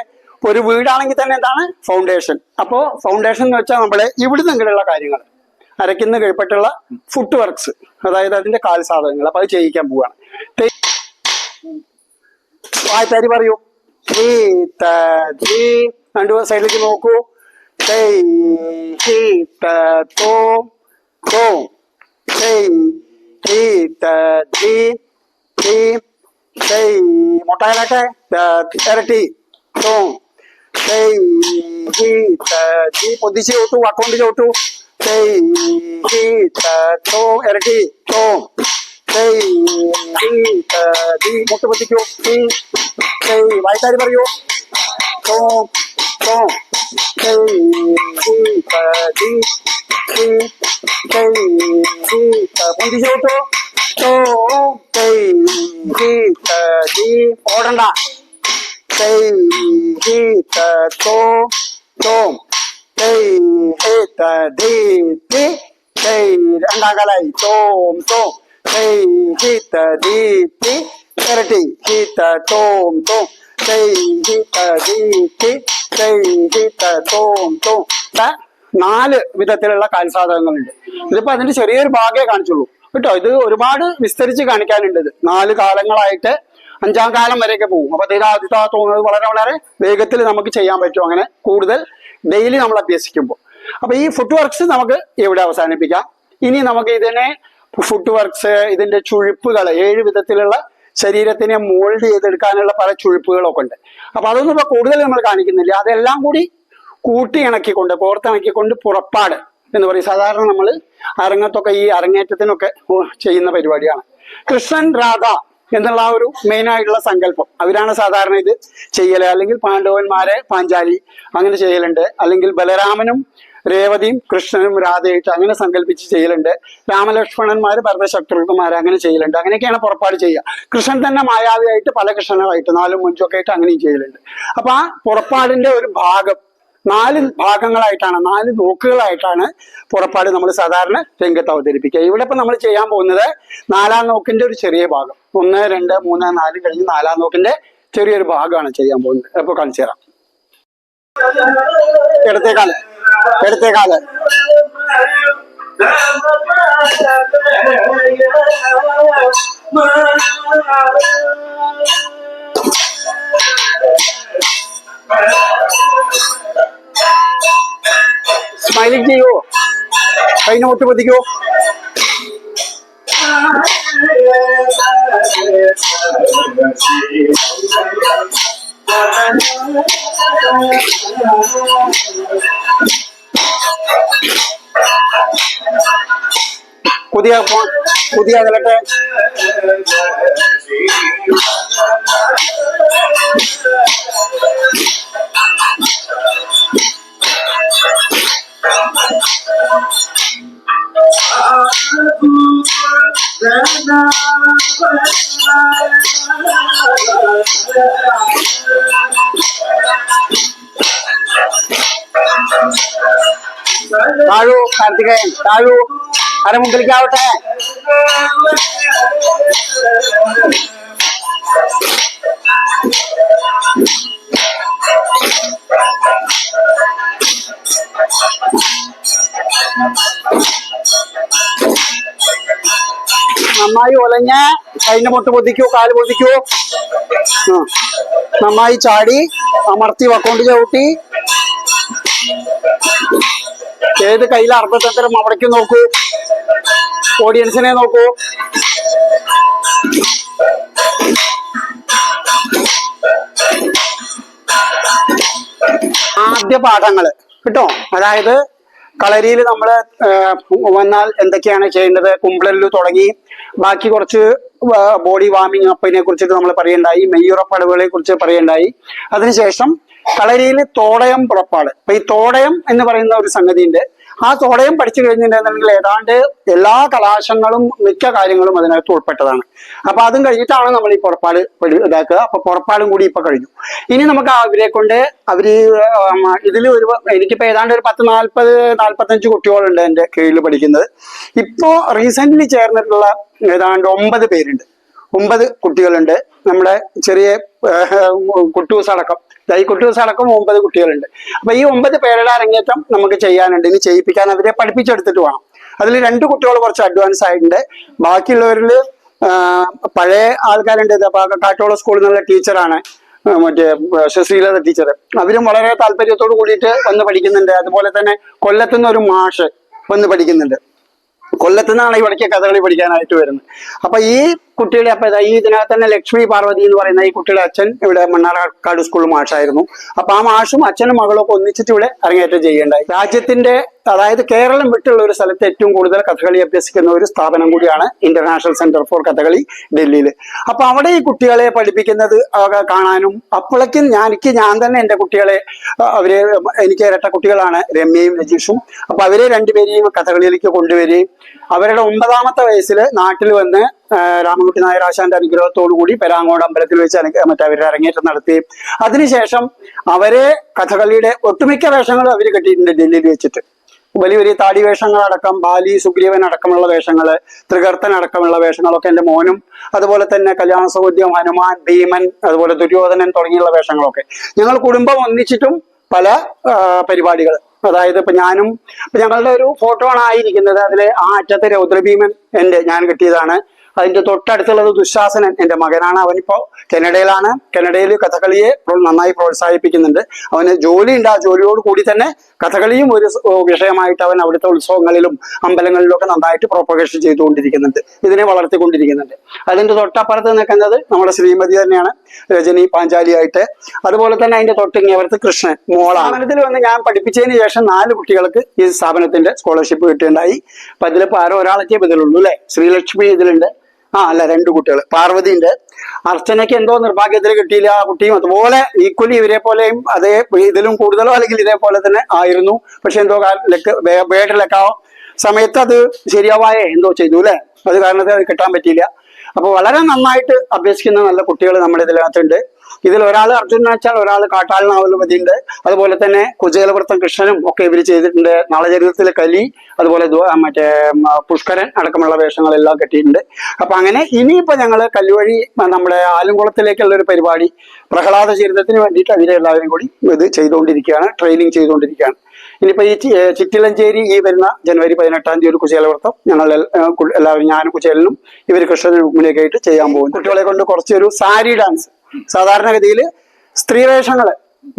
ഒരു വീടാണെങ്കിൽ തന്നെ എന്താണ് ഫൗണ്ടേഷൻ. അപ്പോ ഫൗണ്ടേഷൻ എന്ന് വെച്ചാൽ നമ്മള് ഇവിടുന്ന് ഇങ്ങനെയുള്ള കാര്യങ്ങൾ അരയ്ക്കുന്ന കീഴ്പ്പെട്ടുള്ള ഫുട് വർക്ക്സ്, അതായത് അതിന്റെ കാൽ സാധനങ്ങൾ. അപ്പൊ അത് ചെയ്യിക്കാൻ പോവാണ്. വായ്ത്താരി പറയൂ. രണ്ടു സൈഡിലേക്ക് നോക്കൂ. മുട്ടായാലട്ടെ. ഇരട്ടി. പൊതിച്ച് ചോട്ടു. അക്കൗണ്ട് ചോട്ടു. ഇരട്ടി. മുട്ട് പൊത്തിക്കൂ. വായ്ത്താരി പറയൂ. പൊന്തിച്ചോട്ടു. ഓടണ്ട. രണ്ടാം കാലായി. തോം തോം. ഇരട്ടി. തോം തോം. 4 വിധത്തിലുള്ള കാൽസാധകങ്ങളുണ്ട്. ഇതിപ്പോ അതിന്റെ ചെറിയൊരു ഭാഗമേ കാണിച്ചുള്ളൂ കേട്ടോ. ഇത് ഒരുപാട് വിസ്തരിച്ച് കാണിക്കാനുണ്ട്. ഇത് 4 കാലങ്ങളായിട്ട് 5ാം കാലം വരെയൊക്കെ പോകും. അപ്പൊ ആദ്യത്തെ തോന്നുന്നത് വളരെ വളരെ വേഗത്തിൽ നമുക്ക് ചെയ്യാൻ പറ്റും. അങ്ങനെ കൂടുതൽ ഡെയിലി നമ്മൾ അഭ്യസിക്കുമ്പോൾ. അപ്പൊ ഈ ഫുട് വർക്ക്സ് നമുക്ക് ഇവിടെ അവസാനിപ്പിക്കാം. ഇനി നമുക്ക് ഇതിനെ ഫുട് വർക്ക്സ്, ഇതിന്റെ ചുഴിപ്പുകൾ, 7 വിധത്തിലുള്ള ശരീരത്തിനെ മോൾഡ് ചെയ്തെടുക്കാനുള്ള പല ചുഴിപ്പുകളൊക്കെ ഉണ്ട്. അപ്പൊ അതൊന്നും ഇപ്പൊ കൂടുതൽ നമ്മൾ കാണിക്കുന്നില്ല. അതെല്ലാം കൂടി കൂട്ടി ഇണക്കിക്കൊണ്ട്, കോർത്തിണക്കിക്കൊണ്ട് പുറപ്പാട് എന്ന് പറയും. സാധാരണ നമ്മൾ അരങ്ങത്തൊക്കെ ഈ അരങ്ങേറ്റത്തിനൊക്കെ ചെയ്യുന്ന പരിപാടിയാണ്. കൃഷ്ണൻ രാധ എന്നുള്ള ആ ഒരു മെയിൻ ആയിട്ടുള്ള സങ്കല്പം, അവരാണ് സാധാരണ ഇത് ചെയ്യല്. അല്ലെങ്കിൽ പാണ്ഡവന്മാരെ പാഞ്ചാലി അങ്ങനെ ചെയ്യലുണ്ട്. അല്ലെങ്കിൽ ബലരാമനും രേവതിയും കൃഷ്ണനും രാധയായിട്ട് അങ്ങനെ സങ്കല്പിച്ച് ചെയ്യലുണ്ട്. രാമലക്ഷ്മണന്മാര് ഭരതശത്രുഘ്നന്മാര് അങ്ങനെ ചെയ്യലുണ്ട്. അങ്ങനെയൊക്കെയാണ് പുറപ്പാട് ചെയ്യുക. കൃഷ്ണൻ തന്നെ മായാവിയായിട്ട് പല കൃഷ്ണനായിട്ട് 4 5 ഒക്കെ ആയിട്ട് അങ്ങനെയും ചെയ്യലുണ്ട്. അപ്പൊ ആ പുറപ്പാടിന്റെ ഒരു ഭാഗം 4 ഭാഗങ്ങളായിട്ടാണ്, 4 നോക്കുകളായിട്ടാണ് പുറപ്പാട് നമ്മൾ സാധാരണ രംഗത്ത് അവതരിപ്പിക്കുക. ഇവിടെ ഇപ്പൊ നമ്മൾ ചെയ്യാൻ പോകുന്നത് 4ാം നോക്കിന്റെ ഒരു ചെറിയ ഭാഗം, 1 2 3 4 കഴിഞ്ഞ് 4ാം നോക്കിന്റെ ചെറിയൊരു ഭാഗമാണ് ചെയ്യാൻ പോകുന്നത്. അപ്പൊ കാണിച്ചു തരാം. ഇടത്തേക്കാല് ഇടത്തേക്കാല്. സ്മൈലിംഗ് ചെയ്യൂ. കൈന് മുട്ട് പൊതിക്കൂ. പുതിയ പുതിയ അകലട്ടെ. താഴൂ കാർത്തികേയൻ, താഴൂ, അരമുമ്പിലേക്കാവട്ടെ. നന്നായി ഒലഞ്ഞ് കൈന്റെ മുട്ട് പൊതിക്കൂ, കാല് പൊതിക്കൂ. നന്നായി ചാടി അമർത്തി വക്കോണ്ട് ചവിട്ടി. ഏത് കയ്യിൽ അർദ്ധതന്ത്രം അവിടേക്ക് നോക്കൂ, ഓഡിയൻസിനെ നോക്കൂ. ആദ്യ പാഠങ്ങള് കേട്ടോ. അതായത് കളരിയിൽ നമ്മൾ വന്നാൽ എന്തൊക്കെയാണ് ചെയ്യേണ്ടത്, കുമ്പിളല്ലു തുടങ്ങി ബാക്കി കുറച്ച് ബോഡി വാമിങ് അപ്പിനെ കുറിച്ചിട്ട് നമ്മൾ പറയണ്ടായി, മെയ്യുറപ്പടവുകളെ കുറിച്ച് പറയണ്ടായി. അതിനുശേഷം കളരിയിൽ തോടയം പുറപ്പാട്. അപ്പൊ ഈ തോടയം എന്ന് പറയുന്ന ഒരു സംഗതി ഉണ്ട്. ആ തോടയം പഠിച്ചു കഴിഞ്ഞിട്ടുണ്ടെന്നുണ്ടെങ്കിൽ ഏതാണ്ട് എല്ലാ കലാശങ്ങളും മിക്ക കാര്യങ്ങളും അതിനകത്ത് ഉൾപ്പെട്ടതാണ്. അപ്പൊ അതും കഴിഞ്ഞിട്ടാണ് നമ്മൾ ഈ പുറപ്പാട് ഇതാക്കുക. അപ്പൊ പുറപ്പാടും കൂടി ഇപ്പൊ കഴിഞ്ഞു. ഇനി നമുക്ക് അവരെ കൊണ്ട് ഇതിൽ എനിക്കിപ്പോ ഏതാണ്ട് ഒരു 45 കുട്ടികളുണ്ട് എന്റെ കീഴിൽ പഠിക്കുന്നത്. ഇപ്പോ റീസെന്റ് ചേർന്നിട്ടുള്ള ഏതാണ്ട് 9 പേരുണ്ട്. 9 കുട്ടികളുണ്ട്. നമ്മുടെ ചെറിയ കുട്ടൂസ് അടക്കം, ഈ കുട്ടൂസ് അടക്കം 9 കുട്ടികളുണ്ട്. അപ്പൊ ഈ 9 പേരുടെ അരങ്ങേറ്റം നമുക്ക് ചെയ്യാനുണ്ട്. ഇനി ചെയ്യിപ്പിക്കാൻ അവരെ പഠിപ്പിച്ചെടുത്തിട്ട് വേണം. അതിൽ 2 കുട്ടികൾ കുറച്ച് അഡ്വാൻസ് ആയിട്ടുണ്ട്. ബാക്കിയുള്ളവരിൽ പഴയ ആൾക്കാരുണ്ട്. കാട്ടോള സ്കൂളിൽ നിന്നുള്ള ടീച്ചറാണ് മറ്റേ ശ്രീലത ടീച്ചർ. അവരും വളരെ താല്പര്യത്തോട് കൂടിയിട്ട് വന്ന് പഠിക്കുന്നുണ്ട്. അതുപോലെ തന്നെ കൊല്ലത്തുനിന്ന് ഒരു മാഷ് വന്ന് പഠിക്കുന്നുണ്ട്. കൊല്ലത്തു നിന്നാണ് ഇവിടേക്ക് കഥകളി പഠിക്കാനായിട്ട് വരുന്നത്. അപ്പൊ ഈ കുട്ടിയുടെ ഈ ഇതിനകത്ത് തന്നെ ലക്ഷ്മി പാർവതി എന്ന് പറയുന്ന ഈ കുട്ടിയുടെ അച്ഛൻ ഇവിടെ മണ്ണാർക്കാട് സ്കൂളിൽ മാഷായിരുന്നു. അപ്പൊ ആ മാഷും അച്ഛനും മകളും ഒക്കെ ഒന്നിച്ചിട്ട് ഇവിടെ അരങ്ങേറ്റം ചെയ്യേണ്ടായി. രാജ്യത്തിന്റെ, അതായത് കേരളം വിട്ടുള്ള ഒരു സ്ഥലത്ത് ഏറ്റവും കൂടുതൽ കഥകളി അഭ്യസിക്കുന്ന ഒരു സ്ഥാപനം കൂടിയാണ് ഇന്റർനാഷണൽ സെന്റർ ഫോർ കഥകളി ഡൽഹിയിൽ. അപ്പൊ അവിടെ ഈ കുട്ടികളെ പഠിപ്പിക്കുന്നത് കാണാനും, അപ്പോഴേക്കും ഞാൻ തന്നെ എന്റെ കുട്ടികളെ എനിക്ക് ഇരട്ട കുട്ടികളാണ്, രമ്യയും രജീഷും. അപ്പൊ അവരെ 2 പേരെയും കഥകളിയിലേക്ക് കൊണ്ടുവരികയും അവരുടെ 9ാമത്തെ വയസ്സിൽ നാട്ടിൽ വന്ന് രാമൻകുട്ടി നായർ ആശാന്റെ അനുഗ്രഹത്തോടു കൂടി പെരാങ്ങോട് അമ്പലത്തിൽ വെച്ച് അവരുടെ അരങ്ങേറ്റം നടത്തി. അതിനുശേഷം അവരെ കഥകളിയുടെ ഒട്ടുമിക്ക വേഷങ്ങളും അവർ കെട്ടിയിട്ടുണ്ട് ഡൽഹിയിൽ വെച്ചിട്ട്. വലിയ വലിയ താടി വേഷങ്ങളടക്കം, ബാലി സുഗ്രീവൻ അടക്കമുള്ള വേഷങ്ങള്, ത്രികർത്തൻ അടക്കമുള്ള വേഷങ്ങളൊക്കെ എൻ്റെ മോനും, അതുപോലെ തന്നെ കല്യാണ സൗദ്യം, ഹനുമാൻ, ഭീമൻ, അതുപോലെ ദുര്യോധനൻ തുടങ്ങിയുള്ള വേഷങ്ങളൊക്കെ ഞങ്ങൾ കുടുംബം ഒന്നിച്ചിട്ടും പല പരിപാടികൾ. അതായത് ഇപ്പൊ ഞങ്ങളുടെ ഒരു ഫോട്ടോ ആണ് ആയിരിക്കുന്നത്. അതിലെ ആ അറ്റത്തെ രൗദ്രഭീമൻ ഞാൻ കിട്ടിയതാണ്. അതിന്റെ തൊട്ടടുത്തുള്ളത് ദുശാസനൻ എൻ്റെ മകനാണ്. അവനിപ്പോ കാനഡയിലാണ്. കാനഡയിൽ കഥകളിയെ നന്നായി പ്രോത്സാഹിപ്പിക്കുന്നുണ്ട്. അവന് ജോലിയുണ്ട്. ആ ജോലിയോട് കൂടി തന്നെ കഥകളിയും ഒരു വിഷയമായിട്ട് അവൻ അവിടുത്തെ ഉത്സവങ്ങളിലും അമ്പലങ്ങളിലൊക്കെ നന്നായിട്ട് പ്രൊപ്പഗേഷൻ ചെയ്തുകൊണ്ടിരിക്കുന്നുണ്ട്, ഇതിനെ വളർത്തിക്കൊണ്ടിരിക്കുന്നുണ്ട്. അതിന്റെ തൊട്ടപ്പുറത്ത് നിൽക്കുന്നത് നമ്മുടെ ശ്രീമതി തന്നെയാണ്, രജനി പാഞ്ചാലിയായിട്ട്. അതുപോലെ തന്നെ അതിന്റെ തൊട്ടിങ്ങവരത്ത് കൃഷ്ണൻ മോളാണ്. സ്ഥാപനത്തിൽ വന്ന് ഞാൻ പഠിപ്പിച്ചതിന് ശേഷം 4 കുട്ടികൾക്ക് ഈ സ്ഥാപനത്തിന്റെ സ്കോളർഷിപ്പ് കിട്ടുകയുണ്ടായി. അപ്പൊ അതിലിപ്പോ ഒരാളൊക്കെ ഇതിലുള്ളൂ അല്ലെ. ശ്രീലക്ഷ്മി ഇതിലുണ്ട്. അല്ല 2 കുട്ടികൾ. പാർവതി ഉണ്ട്. അർച്ചനയ്ക്ക് എന്തോ നിർഭാഗ്യത്തിൽ കിട്ടിയില്ല. ആ കുട്ടിയും അതുപോലെ ഈക്വലി ഇവരെ പോലെയും അതേ ഇതിലും കൂടുതലോ അല്ലെങ്കിൽ ഇതേപോലെ തന്നെ ആയിരുന്നു. പക്ഷെ എന്തോ വേട്ടിലൊക്കെ സമയത്ത് അത് ശരിയാവായ എന്തോ ചെയ്തു അല്ലെ. അത് കാരണത്തിൽ അത് കിട്ടാൻ പറ്റിയില്ല. അപ്പൊ വളരെ നന്നായിട്ട് അഭ്യസിക്കുന്ന നല്ല കുട്ടികൾ നമ്മുടെ ഇതിനകത്തുണ്ട്. ഇതിൽ ഒരാൾ അർജുനൻ വെച്ചാൽ ഒരാൾ കാട്ടാളനാവലുമതി ഉണ്ട്. അതുപോലെ തന്നെ കുചേലവൃത്തം കൃഷ്ണനും ഒക്കെ ഇവർ ചെയ്തിട്ടുണ്ട്. നളചരിതത്തിലെ കലി, അതുപോലെ മറ്റേ പുഷ്കരൻ അടക്കമുള്ള വേഷങ്ങളെല്ലാം കെട്ടിയിട്ടുണ്ട്. അപ്പൊ അങ്ങനെ ഇനിയിപ്പോ ഞങ്ങള് കല്ലുവഴി നമ്മുടെ ആലുംകുളത്തിലേക്കുള്ള ഒരു പരിപാടി പ്രഹ്ലാദ ചരിതത്തിന് വേണ്ടിയിട്ട് അവരെല്ലാവരും കൂടി ഇത് ചെയ്തുകൊണ്ടിരിക്കുകയാണ്, ട്രെയിനിങ് ചെയ്തുകൊണ്ടിരിക്കുകയാണ്. ഇനിയിപ്പോ ഈ ചിറ്റിലഞ്ചേരി ഈ വരുന്ന ജനുവരി 18-ാം തീയതി ഒരു കുചേലവൃത്തം ഞങ്ങൾ എല്ലാവരും, ഞാനും കുചേലനും ഇവർ കൃഷ്ണന് മുമ്പിലേക്ക് ആയിട്ട് ചെയ്യാൻ പോകും. കുട്ടികളെ കൊണ്ട് കുറച്ചൊരു സാരി ഡാൻസ്, സാധാരണഗതിയിൽ സ്ത്രീവേഷങ്ങൾ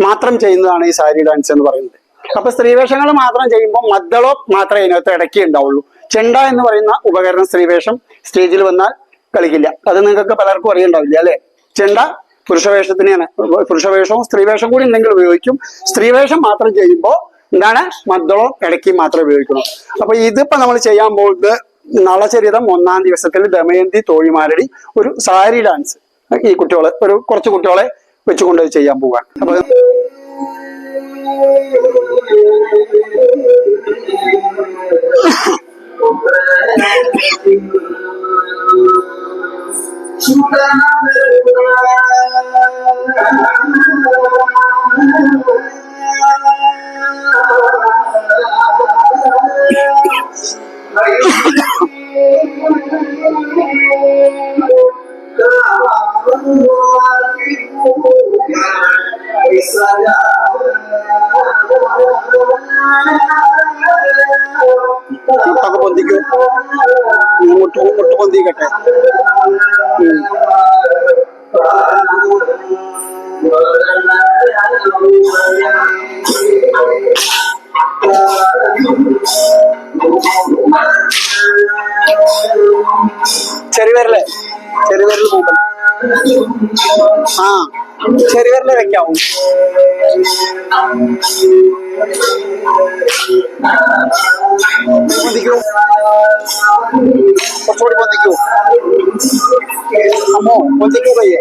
മാത്രം ചെയ്യുന്നതാണ് ഈ സാരി ഡാൻസ് എന്ന് പറയുന്നത്. അപ്പൊ സ്ത്രീവേഷങ്ങൾ മാത്രം ചെയ്യുമ്പോൾ മദ്ദളം മാത്രമേ ഇതിനകത്ത് ഇടയ്ക്ക് ഉണ്ടാവുള്ളൂ. ചെണ്ട എന്ന് പറയുന്ന ഉപകരണം സ്ത്രീവേഷം സ്റ്റേജിൽ വന്നാൽ കളിക്കില്ല. അത് നിങ്ങൾക്ക് പലർക്കും അറിയണ്ടാവില്ല അല്ലെ. ചെണ്ട പുരുഷവേഷത്തിനെയാണ്. പുരുഷവേഷവും സ്ത്രീവേഷം കൂടി ഉണ്ടെങ്കിൽ ഉപയോഗിക്കും. സ്ത്രീവേഷം മാത്രം ചെയ്യുമ്പോൾ എന്താണ് മദ്ദളം ഇടയ്ക്ക് മാത്രമേ ഉപയോഗിക്കുള്ളൂ. അപ്പൊ ഇതിപ്പോ നമ്മൾ ചെയ്യാൻ പോകുന്നത് നളചരിതം 1-ാം ദിവസത്തിൽ ദമയന്തി തോഴിമാരടി ഒരു സാരി ഡാൻസ് ഈ കുട്ടികളെ കുറച്ച് കുട്ടികളെ വെച്ചുകൊണ്ട് ചെയ്യാൻ പോവാണ്. അപ്പൊ മുട്ടൊക്കെ പൊന്തിക്കും, മുട്ട് പൊന്തിക്കട്ടെ. ചെറിയവരല് പോകുമ്പോ ചെറിയവരല് വെക്കാവും. പൊന്തിക്കൂ, കുറച്ചുകൂടി പൊന്തിക്കൂ. അമ്മോ പൊന്തിക്കൂ പയ്യെ.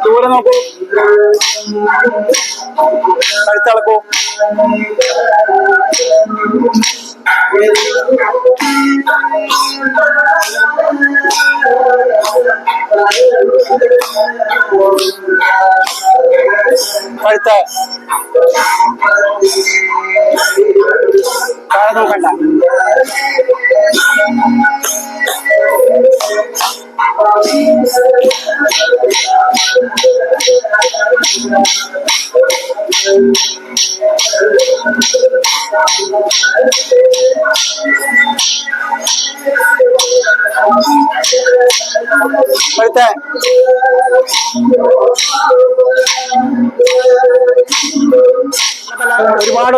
ദൂരെ നോക്കൂ, കഴുത്തളക്കൂ. കഴുത്ത് താഴെ നോക്കണ്ട. കഴുത്ത്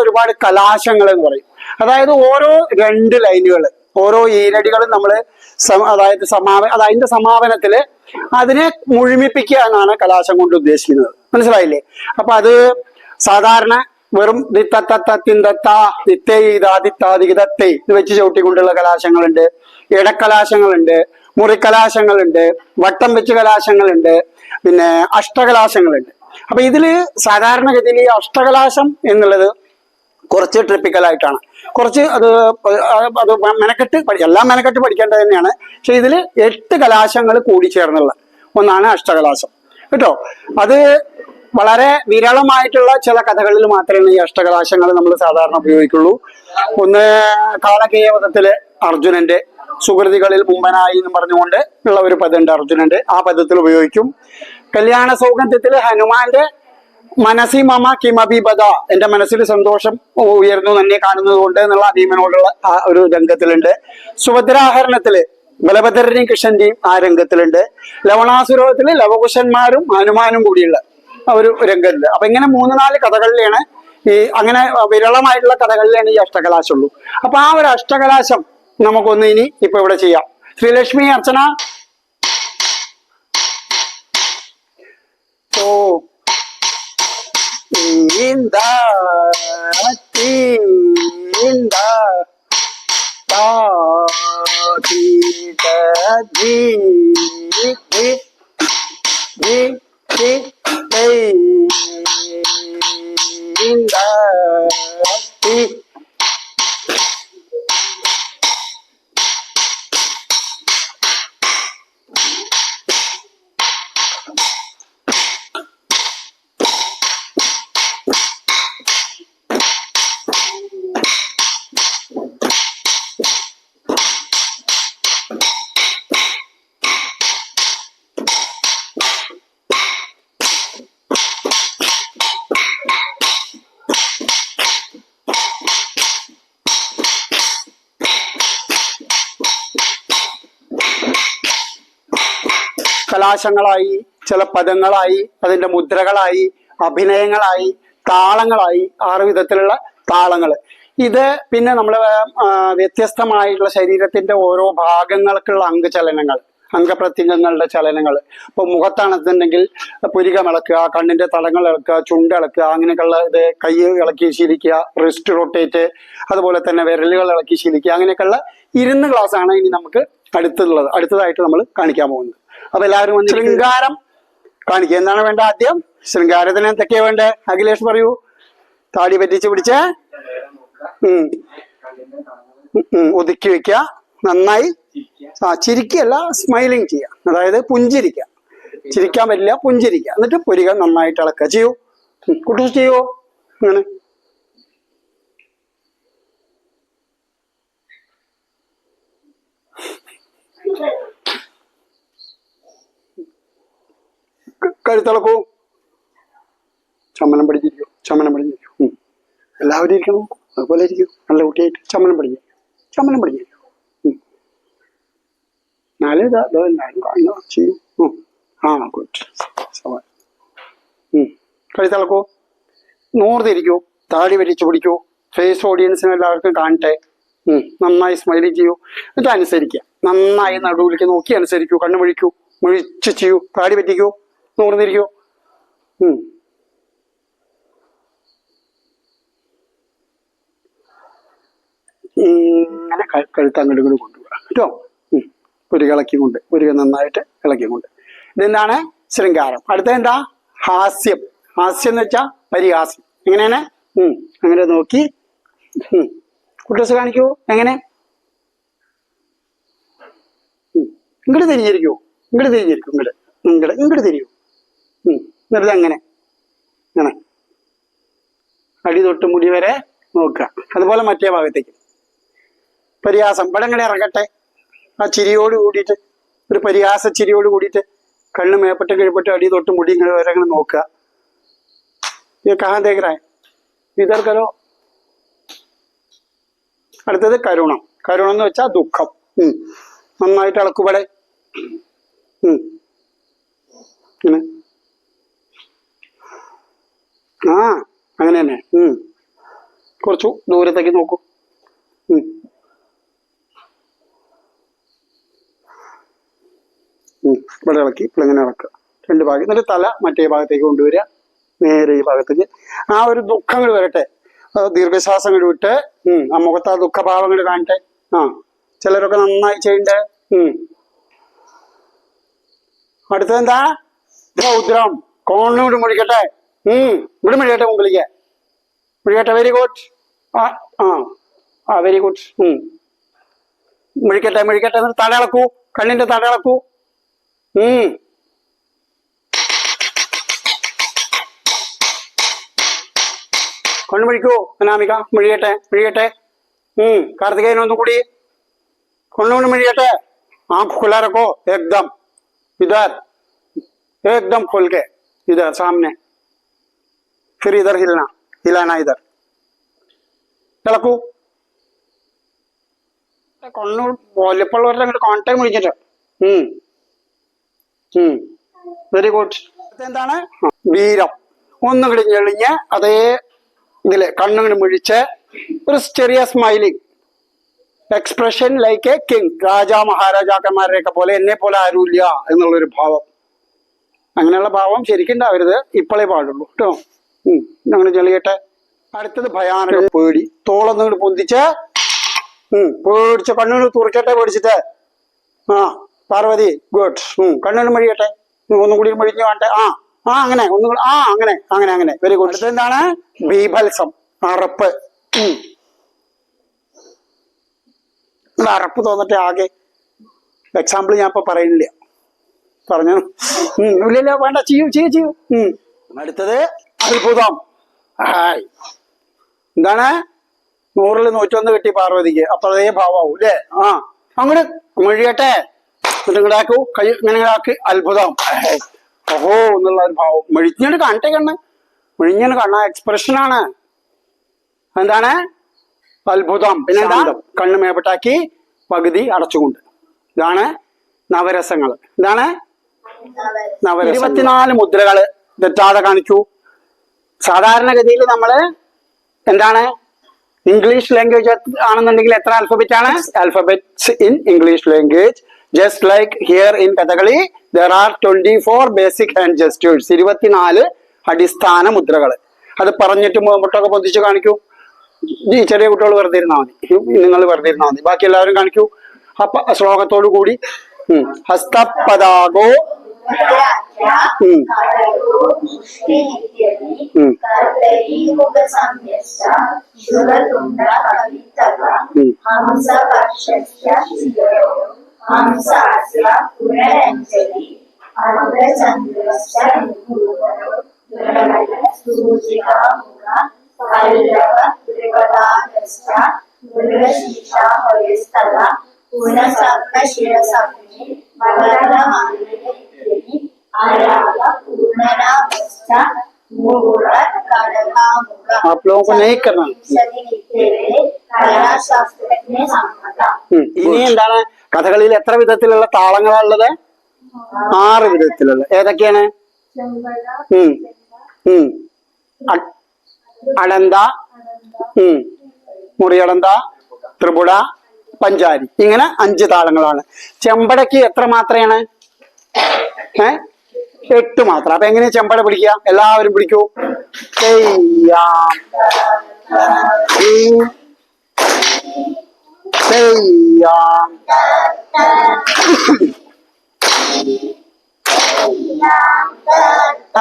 ഒരുപാട് കലാശങ്ങൾ എന്ന് പറയും. അതായത് ഓരോ 2 ലൈനുകൾ, ഓരോ ഈരടികളും നമ്മൾ അതായത് അതിന്റെ സമാപനത്തില് അതിനെ മുഴുമിപ്പിക്കുക എന്നാണ് കലാശം കൊണ്ട് ഉദ്ദേശിക്കുന്നത്. മനസ്സിലായില്ലേ? അപ്പൊ അത് സാധാരണ വെറും ദിത്തേ എന്ന് വെച്ച് ചവിട്ടിക്കൊണ്ടുള്ള കലാശങ്ങളുണ്ട്, ഇടക്കലാശങ്ങളുണ്ട്, മുറിക്കലാശങ്ങളുണ്ട്, വട്ടം വെച്ച് കലാശങ്ങളുണ്ട്, പിന്നെ അഷ്ടകലാശങ്ങളുണ്ട്. അപ്പൊ ഇതില് സാധാരണഗതിയിൽ ഈ അഷ്ടകലാശം എന്നുള്ളത് കുറച്ച് ട്രിപ്പിക്കലായിട്ടാണ്. കുറച്ച് അത് എല്ലാം മെനക്കെട്ട് പഠിക്കേണ്ടത് തന്നെയാണ്. പക്ഷെ ഇതിൽ 8 കലാശങ്ങൾ കൂടിച്ചേർന്നുള്ള ഒന്നാണ് അഷ്ടകലാശം കേട്ടോ. അത് വളരെ വിരളമായിട്ടുള്ള ചില കഥകളിൽ മാത്രമേ ഈ അഷ്ടകലാശങ്ങൾ നമ്മൾ സാധാരണ ഉപയോഗിക്കുള്ളൂ. ഒന്ന് കാളകേയവധത്തിലെ അർജുനന്റെ സുഹൃതികളിൽ മുമ്പനായി എന്ന് പറഞ്ഞുകൊണ്ട് ഉള്ള ഒരു പദമുണ്ട് അർജുനന്റെ, ആ പദത്തിൽ ഉപയോഗിക്കും. കല്യാണ സൗഗന്ധ്യത്തില് ഹനുമാന്റെ മനസ്സി മമ കിമബിബദ, എന്റെ മനസ്സിൽ സന്തോഷം ഉയർന്നു തന്നെ കാണുന്നത് കൊണ്ട് എന്നുള്ള ഭീമനോടുള്ള ആ ഒരു രംഗത്തിലുണ്ട്. സുഭദ്രാഹരണത്തില് ബലഭദ്രന്റെയും കൃഷ്ണന്റെയും ആ രംഗത്തിലുണ്ട്. ലവണാസുരത്തില് ലവകുശന്മാരും ഹനുമാനും കൂടിയുള്ള ഒരു രംഗമുണ്ട്. അപ്പൊ ഇങ്ങനെ 3-4 കഥകളിലാണ് ഈ അങ്ങനെ വിരളമായിട്ടുള്ള കഥകളിലാണ് ഈ അഷ്ടകലാശം ഉള്ളൂ. അപ്പൊ ആ ഒരു അഷ്ടകലാശം നമുക്കൊന്ന് ഇനി ഇപ്പൊ ഇവിടെ ചെയ്യാം. ശ്രീലക്ഷ്മി അർച്ചന. ഓ കലാശങ്ങളായി, ചില പദങ്ങളായി, അതിന്റെ മുദ്രകളായി, അഭിനയങ്ങളായി, താളങ്ങളായി, 6 വിധത്തിലുള്ള താളങ്ങൾ. ഇത് പിന്നെ നമ്മൾ വ്യത്യസ്തമായിട്ടുള്ള ശരീരത്തിന്റെ ഓരോ ഭാഗങ്ങൾക്കുള്ള അംഗചലനങ്ങൾ, അംഗപ്രത്യംഗങ്ങളുടെ ചലനങ്ങൾ. ഇപ്പൊ മുഖത്താണെന്നുണ്ടെങ്കിൽ പുരികം ഇളക്കുക, കണ്ണിന്റെ തടങ്ങൾ ഇളക്കുക, ചുണ്ട് ഇളക്കുക, അങ്ങനെയൊക്കെയുള്ള ഇത്, കൈ ഇളക്കി ശീലിക്കുക, റിസ്റ്റ് റൊട്ടേറ്റ്, അതുപോലെ തന്നെ വിരലുകൾ ഇളക്കി ശീലിക്കുക, അങ്ങനെയൊക്കെയുള്ള ഇരുന്ന് ക്ലാസ് ആണ് ഇനി നമുക്ക് അടുത്തതായിട്ട് നമ്മൾ കാണിക്കാൻ പോകുന്നത്. അപ്പൊ എല്ലാവരും വന്ന് ശൃംഗാരം കാണിക്കുക. എന്താണ് വേണ്ട? ആദ്യം ശൃംഗാരത്തിന് എന്തൊക്കെയാ വേണ്ടേ? അഖിലേഷ് പറയൂ. താടി പറ്റിച്ച് പിടിച്ച് ഒതുക്കി വെക്കുക, നന്നായി ചിരിക്കല്ല, സ്മൈലിങ് ചെയ്യുക, അതായത് പുഞ്ചിരിക്കുക. ചിരിക്കാൻ പറ്റില്ല, പുഞ്ചിരിക്കുക. എന്നിട്ട് പുരികം നന്നായിട്ട് ഇളക്കുക. ചെയ്യൂ, കുട്ടൂസ് ചെയ്യൂ. അങ്ങനെ കഴുത്തിളക്കൂ. ചമ്മനം പഠിച്ചിരിക്കും, ചമ്മനം പഠിച്ചിരിക്കും. എല്ലാവരും ഇരിക്കണം, അതുപോലെ ഇരിക്കും. നല്ല കുട്ടിയായിട്ട് ചമ്മനം പഠിക്കും, ചമ്മനം പഠിക്കും. നാല് എല്ലാവരും കാണുക, ചെയ്യും. ആ ഗുഡ്. കഴുത്തിളക്കൂ, നൂർത്തിരിക്കൂ, താടി വരിച്ചു പിടിക്കൂ. ഫേസ് ഓഡിയൻസിന് എല്ലാവർക്കും കാണട്ടെ. നന്നായി സ്മൈലി ചെയ്യൂ. എന്നിട്ട് അനുസരിക്കുക. നന്നായി നടുവിലേക്ക് നോക്കി അനുസരിക്കൂ. കണ്ണു മുഴിക്കൂ, മുഴിച്ച് ചെയ്യൂ. താടി പറ്റിക്കൂ, നൂർന്നിരിക്കൂ. ഇങ്ങനെ കഴുത്ത് അങ്ങോട്ട് ഇങ്ങോട്ട് കൊണ്ടുപോകാം കേട്ടോ. പുരിക ഇളക്കിക്കൊണ്ട്, പുരിക നന്നായിട്ട് ഇളക്കിക്കൊണ്ട്. ഇതെന്താണ്? ശൃംഗാരം. അടുത്ത എന്താ? ഹാസ്യം. ഹാസ്യം എന്ന് വെച്ചാൽ പരിഹാസം. എങ്ങനെയാണ്? അങ്ങനെ നോക്കി കുട്ടൂസ് കാണിക്കൂ. എങ്ങനെ? ഇങ്ങോട്ട് തിരിഞ്ഞിരിക്കൂ, ഇങ്ങോട്ട് തിരിഞ്ഞിരിക്കും, ഇങ്ങോട്ട് തിരിയൂ. എന്നിട്ട് അങ്ങനെ അങ്ങനെ അടി തൊട്ട് മുടി വരെ നോക്കുക. അതുപോലെ മറ്റേ ഭാഗത്തേക്ക് പരിഹാസം. ഇവിടെ ഇങ്ങനെ ഇറങ്ങട്ടെ. ആ ചിരിയോട് കൂടിയിട്ട്, ഒരു പരിഹാസ ചിരിയോട് കൂടിയിട്ട് കണ്ണ് മേപ്പെട്ട് കഴിപ്പെട്ട് അടി തൊട്ട് മുടി ഇങ്ങനെ വരെ അങ്ങനെ നോക്കുക. ഇത് കഹാൻ ദേഖ് ഇതർ കരോ. അടുത്തത് കരുണം. കരുണം എന്ന് വെച്ചാൽ ദുഃഖം. നന്നായിട്ട് ഇളക്കുപടെ. ആ അങ്ങനെ തന്നെ. കുറച്ചു ദൂരത്തേക്ക് നോക്കൂ. ഇവിടെ ഇളക്കി ഇങ്ങനെ ഇളക്കുക. രണ്ട് ഭാഗം. എന്നിട്ട് തല മറ്റേ ഭാഗത്തേക്ക് കൊണ്ടുവരിക. നേരെ ഈ ഭാഗത്തേക്ക്. ആ ഒരു ദുഃഖങ്ങൾ വരട്ടെ. ദീർഘശ്വാസങ്ങൾ വിട്ട് ആ മുഖത്ത് ആ ദുഃഖഭാവങ്ങൾ കാണട്ടെ. ചിലരൊക്കെ നന്നായി ചെയ്യണ്ടേ. അടുത്തതെന്താ? രൗദ്രം. കോണോട് മുഴിക്കട്ടെ. ഇവിടെ മുഴിക്കട്ടെ, മുമ്പിലേക്ക് മുഴിക്കട്ടെ. Very good. Very good. മുഴിക്കട്ടെ, മുഴിക്കട്ടെ. എന്നിട്ട് തടയിളക്കൂ, കണ്ണിന്റെ തടയിളക്കൂ. കണ്ണു മുഴിക്കൂ. അനാമിക മുഴിയട്ടെ, മുഴിയട്ടെ. കാർത്തികേയൻ ഒന്നും കൂടി कौन मिल आंख खुला रखो एकदम, इधर एकदम खोल के, इधर सामने, फिर इधर हिलना, हिलाना इधर किलकू കോണ്ടാക്ട് വിളിച്ചിട്ട് വെരി ഗുഡ്. എന്താണ് വീരം? ഒന്നുകൂടി ഞെളിഞ്ഞ് അതേ ഇതില് കണ്ണുകൾ മുഴിച്ച് ഒരു ചെറിയ smiling expression like a king, രാജാ മഹാരാജാക്കന്മാരെയൊക്കെ പോലെ എന്നെ പോലെ ആരുമില്ല എന്നുള്ളൊരു ഭാവം. അങ്ങനെയുള്ള ഭാവം ശരിക്കും ഉണ്ടാവരുത്, ഇപ്പോഴേ പാടുള്ളൂ കേട്ടോ. അങ്ങനെ ചെളിയട്ടെ. അടുത്തത് ഭയാനക പേടി. തോളൊന്നും പൊന്തിച്ച് പേടിച്ച് കണ്ണുകൾ തുറക്കട്ടെ, പേടിച്ചിട്ട്. പാർവതി ഗുഡ്. കണ്ണുകൾ മഴിയട്ടെ, ഒന്നും കൂടി മഴിഞ്ഞു കാണട്ടെ. അങ്ങനെ ഒന്നും കൂടി അങ്ങനെ അങ്ങനെ അങ്ങനെ വെരി ഗുഡ്. അടുത്ത എന്താണ് ബീഭത്സം, അറപ്പ്. അറപ്പ് തോന്നട്ടെ ആകെ. എക്സാമ്പിൾ ഞാൻ ഇപ്പൊ പറയുന്നില്ല, പറഞ്ഞു ഇല്ല വേണ്ട, ചെയ്യൂ ചെയ്യൂ ചെയ്യൂ. അടുത്തത് അത്ഭുതം. എന്താണ് 100-ൽ 101 കിട്ടി പാർവതിക്ക്, അപ്പൊ അതേ ഭാവാവും അല്ലേ? അങ്ങോട്ട് മൊഴിയട്ടെ, എന്നിട്ട് ഇങ്ങടാക്കൂ, കൈ ഇങ്ങനെ ഇങ്ങടാക്കി. അത്ഭുതം, ഓഹോ എന്നുള്ള ഒരു ഭാവം. മെഴിഞ്ഞാണ് കാണട്ടെ, കണ്ണ് മെഴിഞ്ഞാണ് കാണാ എക്സ്പ്രഷനാണ്. എന്താണ് അത്ഭുതം. പിന്നെന്താ കണ്ണ് മേപ്പെട്ടാക്കി പകുതി അടച്ചുകൊണ്ട്. ഇതാണ് നവരസങ്ങൾ. ഇതാണ് നവരസം. 24 മുദ്രകള് തെറ്റാതെ കാണിക്കൂ. സാധാരണഗതിയിൽ നമ്മള് എന്താണ് ഇംഗ്ലീഷ് ലാംഗ്വേജ് ആണെന്നുണ്ടെങ്കിൽ എത്ര ആൽഫബറ്റ് ആണ്? Alphabets in English language just like here in Kathakali there are 24 basic hand gestures. 24 അടിസ്ഥാന മുദ്രകൾ. അത് പറഞ്ഞിട്ട് മുട്ടൊക്കെ പൊന്തിച്ച് കാണിക്കൂ. ഈ ചെറിയ കുട്ടികൾ വെറുതെ ഇരുന്നാൽ മതി, നിങ്ങൾ വെറുതെ ഇരുന്നാൽ മതി. ബാക്കി എല്ലാവരും കാണിക്കൂ. അപ്പൊ ശ്ലോകത്തോടു കൂടി ഹസ്തപദാഗോ आप लोगों को नहीं करना. ഇനി എന്താണ് കഥകളിയിൽ എത്ര വിധത്തിലുള്ള താളങ്ങളാണുള്ളത്? 6 വിധത്തിലുള്ള. ഏതൊക്കെയാണ്? അടന്ത, മുറിയടന്ത, ത്രിപുട, പഞ്ചാരി, ഇങ്ങനെ 5 താളങ്ങളാണ്. ചെമ്പടയ്ക്ക് എത്ര മാത്രയാണ്? 8 മാത്രം. അപ്പൊ എങ്ങനെയാ ചെമ്പട പിടിക്കുക? എല്ലാവരും പിടിക്കൂ. ചെയ്യാം ചെയ്യാം.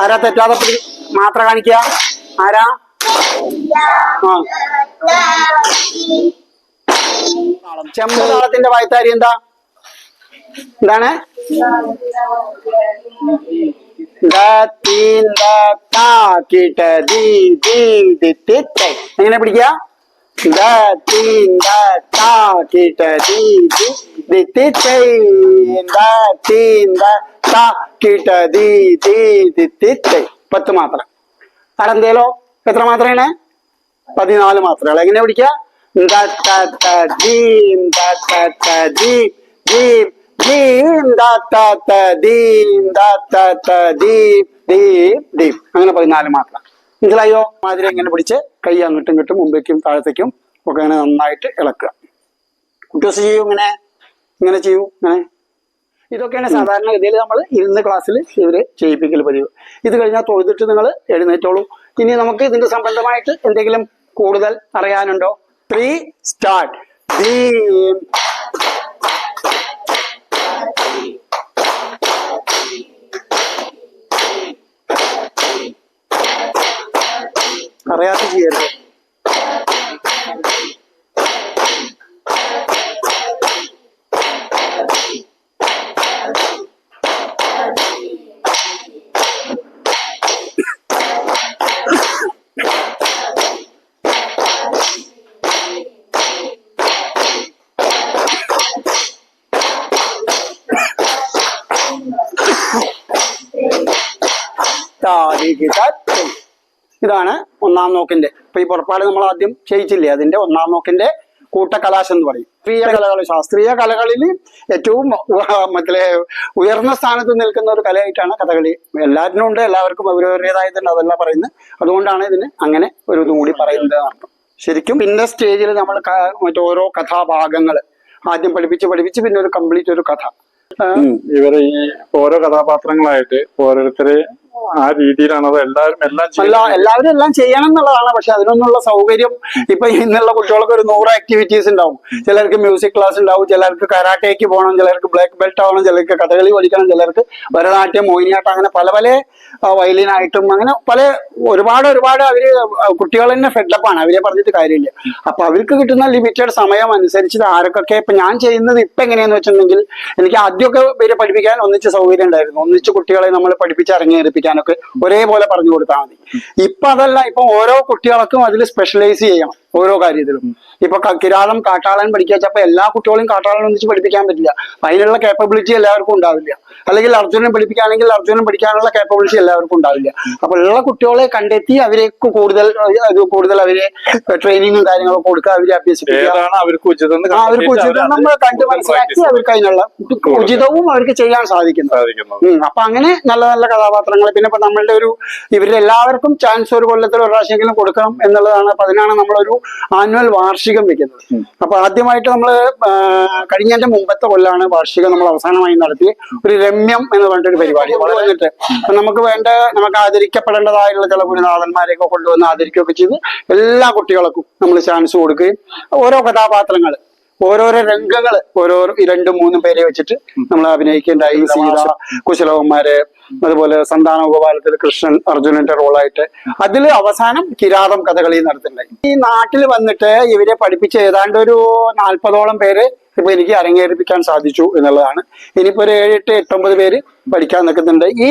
ആരാ തെറ്റാതെ മാത്ര കാണിക്കുക? ആരാ? ചെമ്പ് താളത്തിന്റെ വായ്ത്താരി എന്താണ്? എങ്ങനെ പിടിക്കുക? പത്ത് മാത്രം. അടന്തേലോ എത്ര മാത്രമാണ്? 14 മാത്രങ്ങൾ. എങ്ങനെ പിടിക്കുക? അങ്ങനെ 14 മാത്രം. മനസ്സിലായോ? മാതിരി എങ്ങനെ പിടിച്ച് കൈ അങ്ങോട്ടും ഇങ്ങോട്ടും മുമ്പേക്കും താഴത്തേക്കും ഒക്കെ അങ്ങനെ നന്നായിട്ട് ഇളക്കുക. കുട്ടിയോസ് ചെയ്യൂ. ഇങ്ങനെ ചെയ്യൂ. ഇങ്ങനെ. ഇതൊക്കെയാണ് സാധാരണഗതിയിൽ നമ്മൾ ഇരുന്ന് ക്ലാസ്സിൽ ഇവര് ചെയ്യിപ്പിക്കൽ പതിവ്. ഇത് കഴിഞ്ഞാൽ തൊഴുതിട്ട് നിങ്ങൾ എഴുന്നേറ്റോളൂ. ഇനി നമുക്ക് ഇതിന്റെ സംബന്ധമായിട്ട് എന്തെങ്കിലും കൂടുതൽ അറിയാനുണ്ടോ? 3 സ്റ്റാർട്ട്. അറിയാത്ത ചെയ്യരുത്. ഇതാണ് 1-ാം നോക്കിന്റെ. ഇപ്പൊ ഈ പുറപ്പാട് നമ്മൾ ആദ്യം ചെയ്യിച്ചില്ലേ, അതിന്റെ 1-ാം നോക്കിന്റെ കൂട്ടകലാശം എന്ന് പറയും. ശാസ്ത്രീയ കലകളിൽ ഏറ്റവും മറ്റേ ഉയർന്ന സ്ഥാനത്ത് നിൽക്കുന്ന ഒരു കലയായിട്ടാണ് കഥകളി. എല്ലാത്തിനും ഉണ്ട്, എല്ലാവർക്കും അവരവരുടേതായതുണ്ട്, അതല്ല പറയുന്നത്. അതുകൊണ്ടാണ് ഇതിന് അങ്ങനെ ഒരു ഇതും കൂടി പറയുന്നത് അർത്ഥം. ശരിക്കും പിന്നെ സ്റ്റേജിൽ നമ്മൾ മറ്റോരോ കഥാഭാഗങ്ങൾ ആദ്യം പഠിപ്പിച്ച് പിന്നെ ഒരു കംപ്ലീറ്റ് ഒരു കഥ. ഇവര് ഈ ഓരോ കഥാപാത്രങ്ങളായിട്ട് ഓരോരുത്തര് ആ രീതിയിലാണ് അത് എല്ലാവരും എല്ലാം ചെയ്യണം എന്നുള്ളതാണ്. പക്ഷെ അതിനൊന്നുള്ള സൗകര്യം ഇപ്പൊ ഇന്നുള്ള കുട്ടികൾക്ക് ഒരു 100 ആക്ടിവിറ്റീസ് ഉണ്ടാവും. ചിലർക്ക് മ്യൂസിക് ക്ലാസ് ഉണ്ടാവും, ചിലർക്ക് കരാട്ടേക്ക് പോകണം, ചിലർക്ക് ബ്ലാക്ക് ബെൽറ്റ് ആവണം, ചിലർക്ക് കഥകളി പഠിക്കണം, ചിലർക്ക് ഭരതനാട്യം, മോഹിനിയാട്ടം, അങ്ങനെ പല വയലിനായിട്ടും അങ്ങനെ ഒരുപാട് അവര് കുട്ടികൾ തന്നെ ഫെഡപ്പാണ്. അവരെ പറഞ്ഞിട്ട് കാര്യമില്ല. അപ്പൊ അവർക്ക് കിട്ടുന്ന ലിമിറ്റഡ് സമയം അനുസരിച്ച് ആർക്കൊക്കെ ഇപ്പൊ ഞാൻ ചെയ്യുന്നത് ഇപ്പൊ എങ്ങനെയാന്ന് വെച്ചിട്ടുണ്ടെങ്കിൽ, എനിക്ക് ആദ്യമൊക്കെ ഇവരെ പഠിപ്പിക്കാൻ ഒന്നിച്ച് സൗകര്യം ഉണ്ടായിരുന്നു. ഒന്നിച്ച് കുട്ടികളെ നമ്മൾ പഠിപ്പിച്ച് അരങ്ങേൽപ്പിക്കാനൊക്കെ ഒരേപോലെ പറഞ്ഞു കൊടുത്താൽ മതി. ഇപ്പൊ അതല്ല. ഇപ്പൊ ഓരോ കുട്ടികൾക്കും അതിൽ സ്പെഷ്യലൈസ് ചെയ്യണം ഓരോ കാര്യത്തിലും. ഇപ്പൊ കിരാതം, കാട്ടാളൻ പഠിക്കാച്ചപ്പോ എല്ലാ കുട്ടികളെയും കാട്ടാളൻ ഒന്നിച്ച് പഠിപ്പിക്കാൻ പറ്റില്ല. അതിനുള്ള കേപ്പബിലിറ്റി എല്ലാവർക്കും ഉണ്ടാവില്ല. അല്ലെങ്കിൽ അർജുനൻ പഠിപ്പിക്കുകയാണെങ്കിൽ അർജുനൻ പഠിക്കാനുള്ള കേപ്പബിലിറ്റി എല്ലാവർക്കും ഉണ്ടാവില്ല. അപ്പൊ ഉള്ള കുട്ടികളെ കണ്ടെത്തി അവരേക്ക് കൂടുതൽ അവരെ ട്രെയിനിങ്ങും കാര്യങ്ങളും കൊടുക്കുക, അവരെ അഭ്യസിപ്പിക്കുക. അവർക്ക് ഉചിതം നമ്മൾ കണ്ട് മനസ്സിലാക്കി അവർക്ക് അതിനുള്ള ഉചിതവും അവർക്ക് ചെയ്യാൻ സാധിക്കുന്നു. അപ്പൊ അങ്ങനെ നല്ല നല്ല കഥാപാത്രങ്ങൾ. പിന്നെ ഇപ്പൊ നമ്മളുടെ ഇവരുടെ എല്ലാവർക്കും ചാൻസ് ഒരു കൊല്ലത്തിൽ ഒരു പ്രാവശ്യമെങ്കിലും കൊടുക്കണം എന്നുള്ളതാണ്. അപ്പൊ അതിനാണ് നമ്മളൊരു ആനുവൽ വാർഷിക വാർഷികം വെക്കുന്നത്. അപ്പൊ ആദ്യമായിട്ട് നമ്മൾ കഴിഞ്ഞതിന്റെ മുമ്പത്തെ കൊല്ലാണ് വാർഷികം നമ്മൾ അവസാനമായി നടത്തി ഒരു രമ്യം എന്ന് പറഞ്ഞിട്ടൊരു പരിപാടി അവിടെ വന്നിട്ട് നമുക്ക് ആദരിക്കപ്പെടേണ്ടതായുള്ള ചില ഗുരുനാഥന്മാരെയൊക്കെ കൊണ്ടുവന്ന് ആദരിക്കുകയൊക്കെ ചെയ്ത് എല്ലാ കുട്ടികൾക്കും നമ്മൾ ചാൻസ് കൊടുക്കുകയും ഓരോ കഥാപാത്രങ്ങൾ ഓരോരോ രംഗങ്ങൾ ഓരോ 2-3 പേരെ വെച്ചിട്ട് നമ്മൾ അഭിനയിക്കേണ്ടായി. സീത, കുശലവന്മാര്, അതുപോലെ സന്താനോപകാലത്തിൽ കൃഷ്ണൻ, അർജുനന്റെ റോളായിട്ട് അതിൽ അവസാനം കിരാതം കഥകളി നടത്തുന്നുണ്ടായി. ഈ നാട്ടിൽ വന്നിട്ട് ഇവരെ പഠിപ്പിച്ച ഏതാണ്ട് ഒരു 40ഓളം പേര് ഇപ്പൊ എനിക്ക് അരങ്ങേറിപ്പിക്കാൻ സാധിച്ചു എന്നുള്ളതാണ്. ഇനിയിപ്പോ ഒരു 7-8-9 പേര് പഠിക്കാൻ നിൽക്കുന്നുണ്ട്. ഈ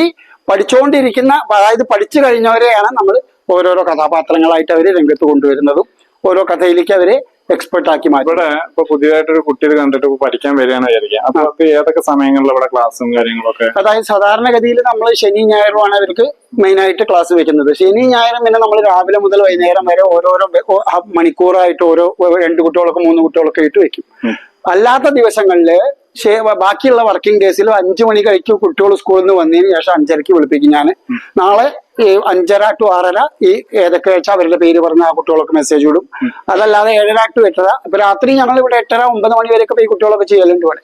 പഠിച്ചുകൊണ്ടിരിക്കുന്ന, അതായത് പഠിച്ചു കഴിഞ്ഞവരെയാണ് നമ്മൾ ഓരോരോ കഥാപാത്രങ്ങളായിട്ട് അവര് രംഗത്ത് കൊണ്ടുവരുന്നതും ഓരോ കഥയിലേക്ക് അവരെ എക്സ്പെർട്ട് ആക്കി മാറ്റും. ഇവിടെ ഇപ്പൊ പുതിയതായിട്ടൊരു കുട്ടി ഇത് കണ്ടിട്ട് പഠിക്കാൻ വരികയാണ് വിചാരിക്കുക. അപ്പൊ അവർക്ക് ഏതൊക്കെ സമയങ്ങളിൽ ഇവിടെ ക്ലാസ്സും കാര്യങ്ങളൊക്കെ? അതായത് സാധാരണഗതിയിൽ നമ്മൾ ശനി ഞായറുമാണ് അവർക്ക് മെയിൻ ആയിട്ട് ക്ലാസ് വെക്കുന്നത്. ശനി ഞായറും പിന്നെ നമ്മൾ രാവിലെ മുതൽ വൈകുന്നേരം വരെ ഓരോരോ മണിക്കൂറായിട്ട് ഓരോ 2 കുട്ടികളൊക്കെ 3 കുട്ടികളൊക്കെ ആയിട്ട് വെക്കും. അല്ലാത്ത ദിവസങ്ങളില് ബാക്കിയുള്ള വർക്കിംഗ് ഡേയ്സിൽ 5 മണി കഴിക്കും കുട്ടികൾ സ്കൂളിൽ നിന്ന് വന്നതിന് ശേഷം 5:30 വിളിപ്പിക്കും ഞാൻ. നാളെ 5:30 to 6:30 ഈ ഏതൊക്കെ വെച്ചാൽ അവരുടെ പേര് പറഞ്ഞ ആ കുട്ടികളൊക്കെ മെസ്സേജ് വിടും. അതല്ലാതെ 7:30 to 8:30. ഇപ്പൊ രാത്രി ഞങ്ങൾ ഇവിടെ 8:30-9 മണി വരെയൊക്കെ ഈ കുട്ടികളൊക്കെ ചെയ്യലുണ്ട് ഇവിടെ.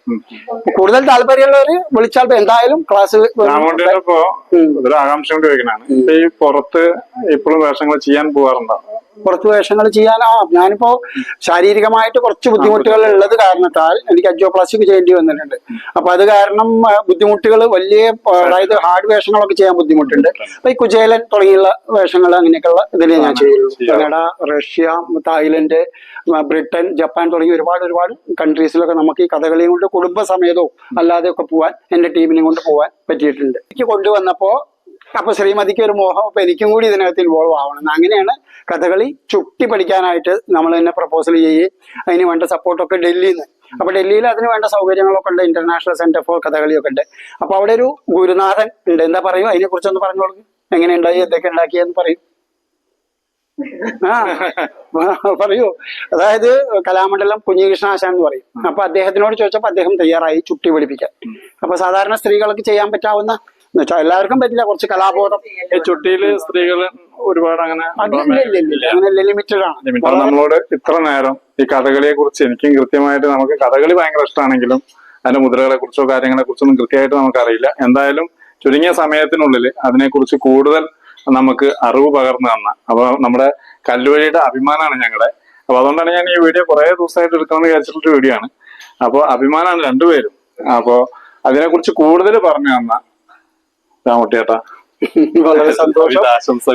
കൂടുതൽ താല്പര്യമുള്ളവര് വിളിച്ചാൽ എന്തായാലും ക്ലാസ്. ഇപ്പൊ ഒരു ആകാംക്ഷ കൊണ്ട് ചോദിക്കണാണ്, ഈ പുറത്ത് ഇപ്പോഴും വേഷങ്ങൾ ചെയ്യാൻ പോകാറുണ്ടോ? പുറത്ത് വേഷങ്ങൾ ചെയ്യാൻ ഞാനിപ്പോ ശാരീരികമായിട്ട് കുറച്ച് ബുദ്ധിമുട്ടുകൾ ഉള്ളത് കാരണത്താൽ എനിക്ക് അജിയോപ്ലാസ്റ്റിക് ചെയ്യേണ്ടി വന്നിട്ടുണ്ട്. അപ്പൊ അത് കാരണം ബുദ്ധിമുട്ടുകൾ വലിയ, അതായത് ഹാർഡ് വേഷങ്ങളൊക്കെ ചെയ്യാൻ ബുദ്ധിമുട്ടുണ്ട്. അപ്പൊ ഈ കുചേലൻ തുടങ്ങിയുള്ള വേഷങ്ങൾ അങ്ങനെയൊക്കെയുള്ള ഇതിലേ ഞാൻ ചെയ്യുള്ളൂ. Canada, Russia, Thailand, Britain, Japan തുടങ്ങി ഒരുപാട് കൺട്രീസിലൊക്കെ നമുക്ക് ഈ കഥകളിയും കൊണ്ട് കുടുംബസമേതവും അല്ലാതെയൊക്കെ പോവാൻ എന്റെ ടീമിനെ കൊണ്ട് പോവാൻ പറ്റിയിട്ടുണ്ട്. എനിക്ക് കൊണ്ടുവന്നപ്പോ അപ്പൊ ശ്രീമതിക്ക് ഒരു മോഹം, അപ്പൊ എനിക്കും കൂടി ഇതിനകത്ത് ഇൻവോൾവ് ആവണം. അങ്ങനെയാണ് കഥകളി ചുട്ടി പഠിക്കാനായിട്ട് നമ്മൾ തന്നെ പ്രപ്പോസൽ ചെയ്യുകയും അതിന് വേണ്ട സപ്പോർട്ടൊക്കെ ഡൽഹിയിൽ നിന്ന്. അപ്പൊ ഡൽഹിയിൽ അതിന് വേണ്ട സൗകര്യങ്ങളൊക്കെ ഉണ്ട്. ഇന്റർനാഷണൽ സെന്റർ ഫോർ കഥകളിയൊക്കെ ഉണ്ട്. അപ്പൊ അവിടെ ഒരു ഗുരുനാഥൻ ഉണ്ട്. എന്താ പറയൂ, അതിനെ കുറിച്ചൊന്ന് പറഞ്ഞോളൂ. എങ്ങനെ ഉണ്ടായി, എന്തൊക്കെ ഉണ്ടാക്കിയെന്ന് പറയൂ. പറയൂ. അതായത് കലാമണ്ഡലം കുഞ്ഞികൃഷ്ണാശാൻ എന്ന് പറയും. അപ്പൊ അദ്ദേഹത്തിനോട് ചോദിച്ചപ്പോ അദ്ദേഹം തയ്യാറായി ചുട്ടി പഠിപ്പിക്കാൻ. അപ്പൊ സാധാരണ സ്ത്രീകൾക്ക് ചെയ്യാൻ പറ്റാവുന്ന, എന്നുവെച്ചാൽ എല്ലാവർക്കും പറ്റില്ല, കുറച്ച് കലാബോധം. ചുട്ടിയില് സ്ത്രീകൾ ഒരുപാട് അങ്ങനെ ലിമിറ്റഡ് ആണ്. നമ്മളോട് ഇത്ര നേരം ഈ കഥകളിയെ കുറിച്ച് എനിക്കും കൃത്യമായിട്ട്, നമുക്ക് കഥകളി ഭയങ്കര ഇഷ്ടമാണെങ്കിലും അതിന്റെ മുദ്രകളെ കുറിച്ചോ കാര്യങ്ങളെ കുറിച്ചൊന്നും കൃത്യമായിട്ട് നമുക്കറിയില്ല. എന്തായാലും ചുരുങ്ങിയ സമയത്തിനുള്ളിൽ അതിനെക്കുറിച്ച് കൂടുതൽ നമുക്ക് അറിവ് പകർന്നു തന്ന, അപ്പൊ നമ്മുടെ കല്ലുവഴിയുടെ അഭിമാനമാണ് ഞങ്ങളുടെ. അപ്പൊ അതുകൊണ്ടാണ് ഞാൻ ഈ വീഡിയോ കുറെ ദിവസമായിട്ട് എടുക്കണമെന്ന് വിചാരിച്ചിട്ടുള്ള വീഡിയോ ആണ്. അപ്പൊ അഭിമാനമാണ് രണ്ടുപേരും. അപ്പൊ അതിനെക്കുറിച്ച് കൂടുതൽ പറഞ്ഞു തന്ന രാമൂട്ടിയേട്ടാ വളരെ സന്തോഷം.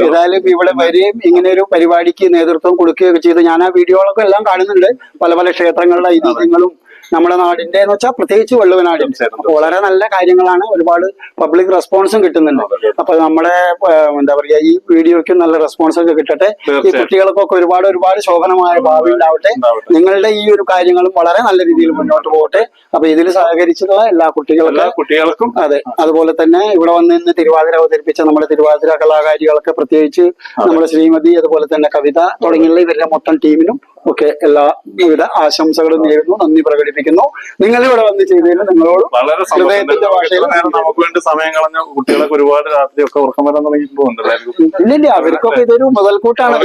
ഏതായാലും ഇവിടെ വരികയും ഇങ്ങനെ ഒരു പരിപാടിക്ക് നേതൃത്വം കൊടുക്കുകയൊക്കെ ചെയ്ത് ഞാൻ ആ വീഡിയോകളൊക്കെ എല്ലാം കാണുന്നുണ്ട്. പല ക്ഷേത്രങ്ങളുടെ ഐതിഹ്യങ്ങളും നമ്മുടെ നാടിന്റെ എന്ന് വെച്ചാൽ പ്രത്യേകിച്ച് വള്ളുവനാടിന്റെ വളരെ നല്ല കാര്യങ്ങളാണ്. ഒരുപാട് പബ്ലിക് റെസ്പോൺസും കിട്ടുന്നുണ്ട്. അപ്പൊ നമ്മുടെ എന്താ പറയാ, ഈ വീഡിയോയ്ക്കും നല്ല റെസ്പോൺസ് ഒക്കെ കിട്ടട്ടെ. ഈ കുട്ടികൾക്കൊക്കെ ഒരുപാട് ശോഭനമായ ഭാവി ഉണ്ടാവട്ടെ. നിങ്ങളുടെ ഈ ഒരു കാര്യങ്ങളും വളരെ നല്ല രീതിയിൽ മുന്നോട്ട് പോകട്ടെ. അപ്പൊ ഇതിൽ സഹകരിച്ചിട്ടുള്ള എല്ലാ കുട്ടികൾക്കും അതെ, അതുപോലെ തന്നെ ഇവിടെ വന്ന് ഇന്ന് തിരുവാതിര അവതരിപ്പിച്ച നമ്മുടെ തിരുവാതിര കലാകാരികളൊക്കെ, പ്രത്യേകിച്ച് നമ്മുടെ ശ്രീമതി, അതുപോലെ തന്നെ കവിത തുടങ്ങിയുള്ള ഇവരുടെ മൊത്തം ടീമിനും ഒക്കെ എല്ലാവിധ ആശംസകളും നേരുന്നു, നന്ദി പ്രകടിപ്പിക്കുന്നു. നിങ്ങൾ ഇവിടെ വന്ന് ചെയ്തതിന് നിങ്ങളോട് വളരെ ഹൃദയത്തിന്റെ ഭാഷയിൽ നമുക്ക് വേണ്ടി സമയം കളഞ്ഞ കുട്ടികളൊക്കെ ഒരുപാട് രാത്രിയൊക്കെ ഉറക്കം വരാൻ തുടങ്ങി പോകുന്നുണ്ട്. ഇല്ലില്ല, അവർക്കൊക്കെ ഇതൊരു മുതൽക്കൂട്ടാണ്.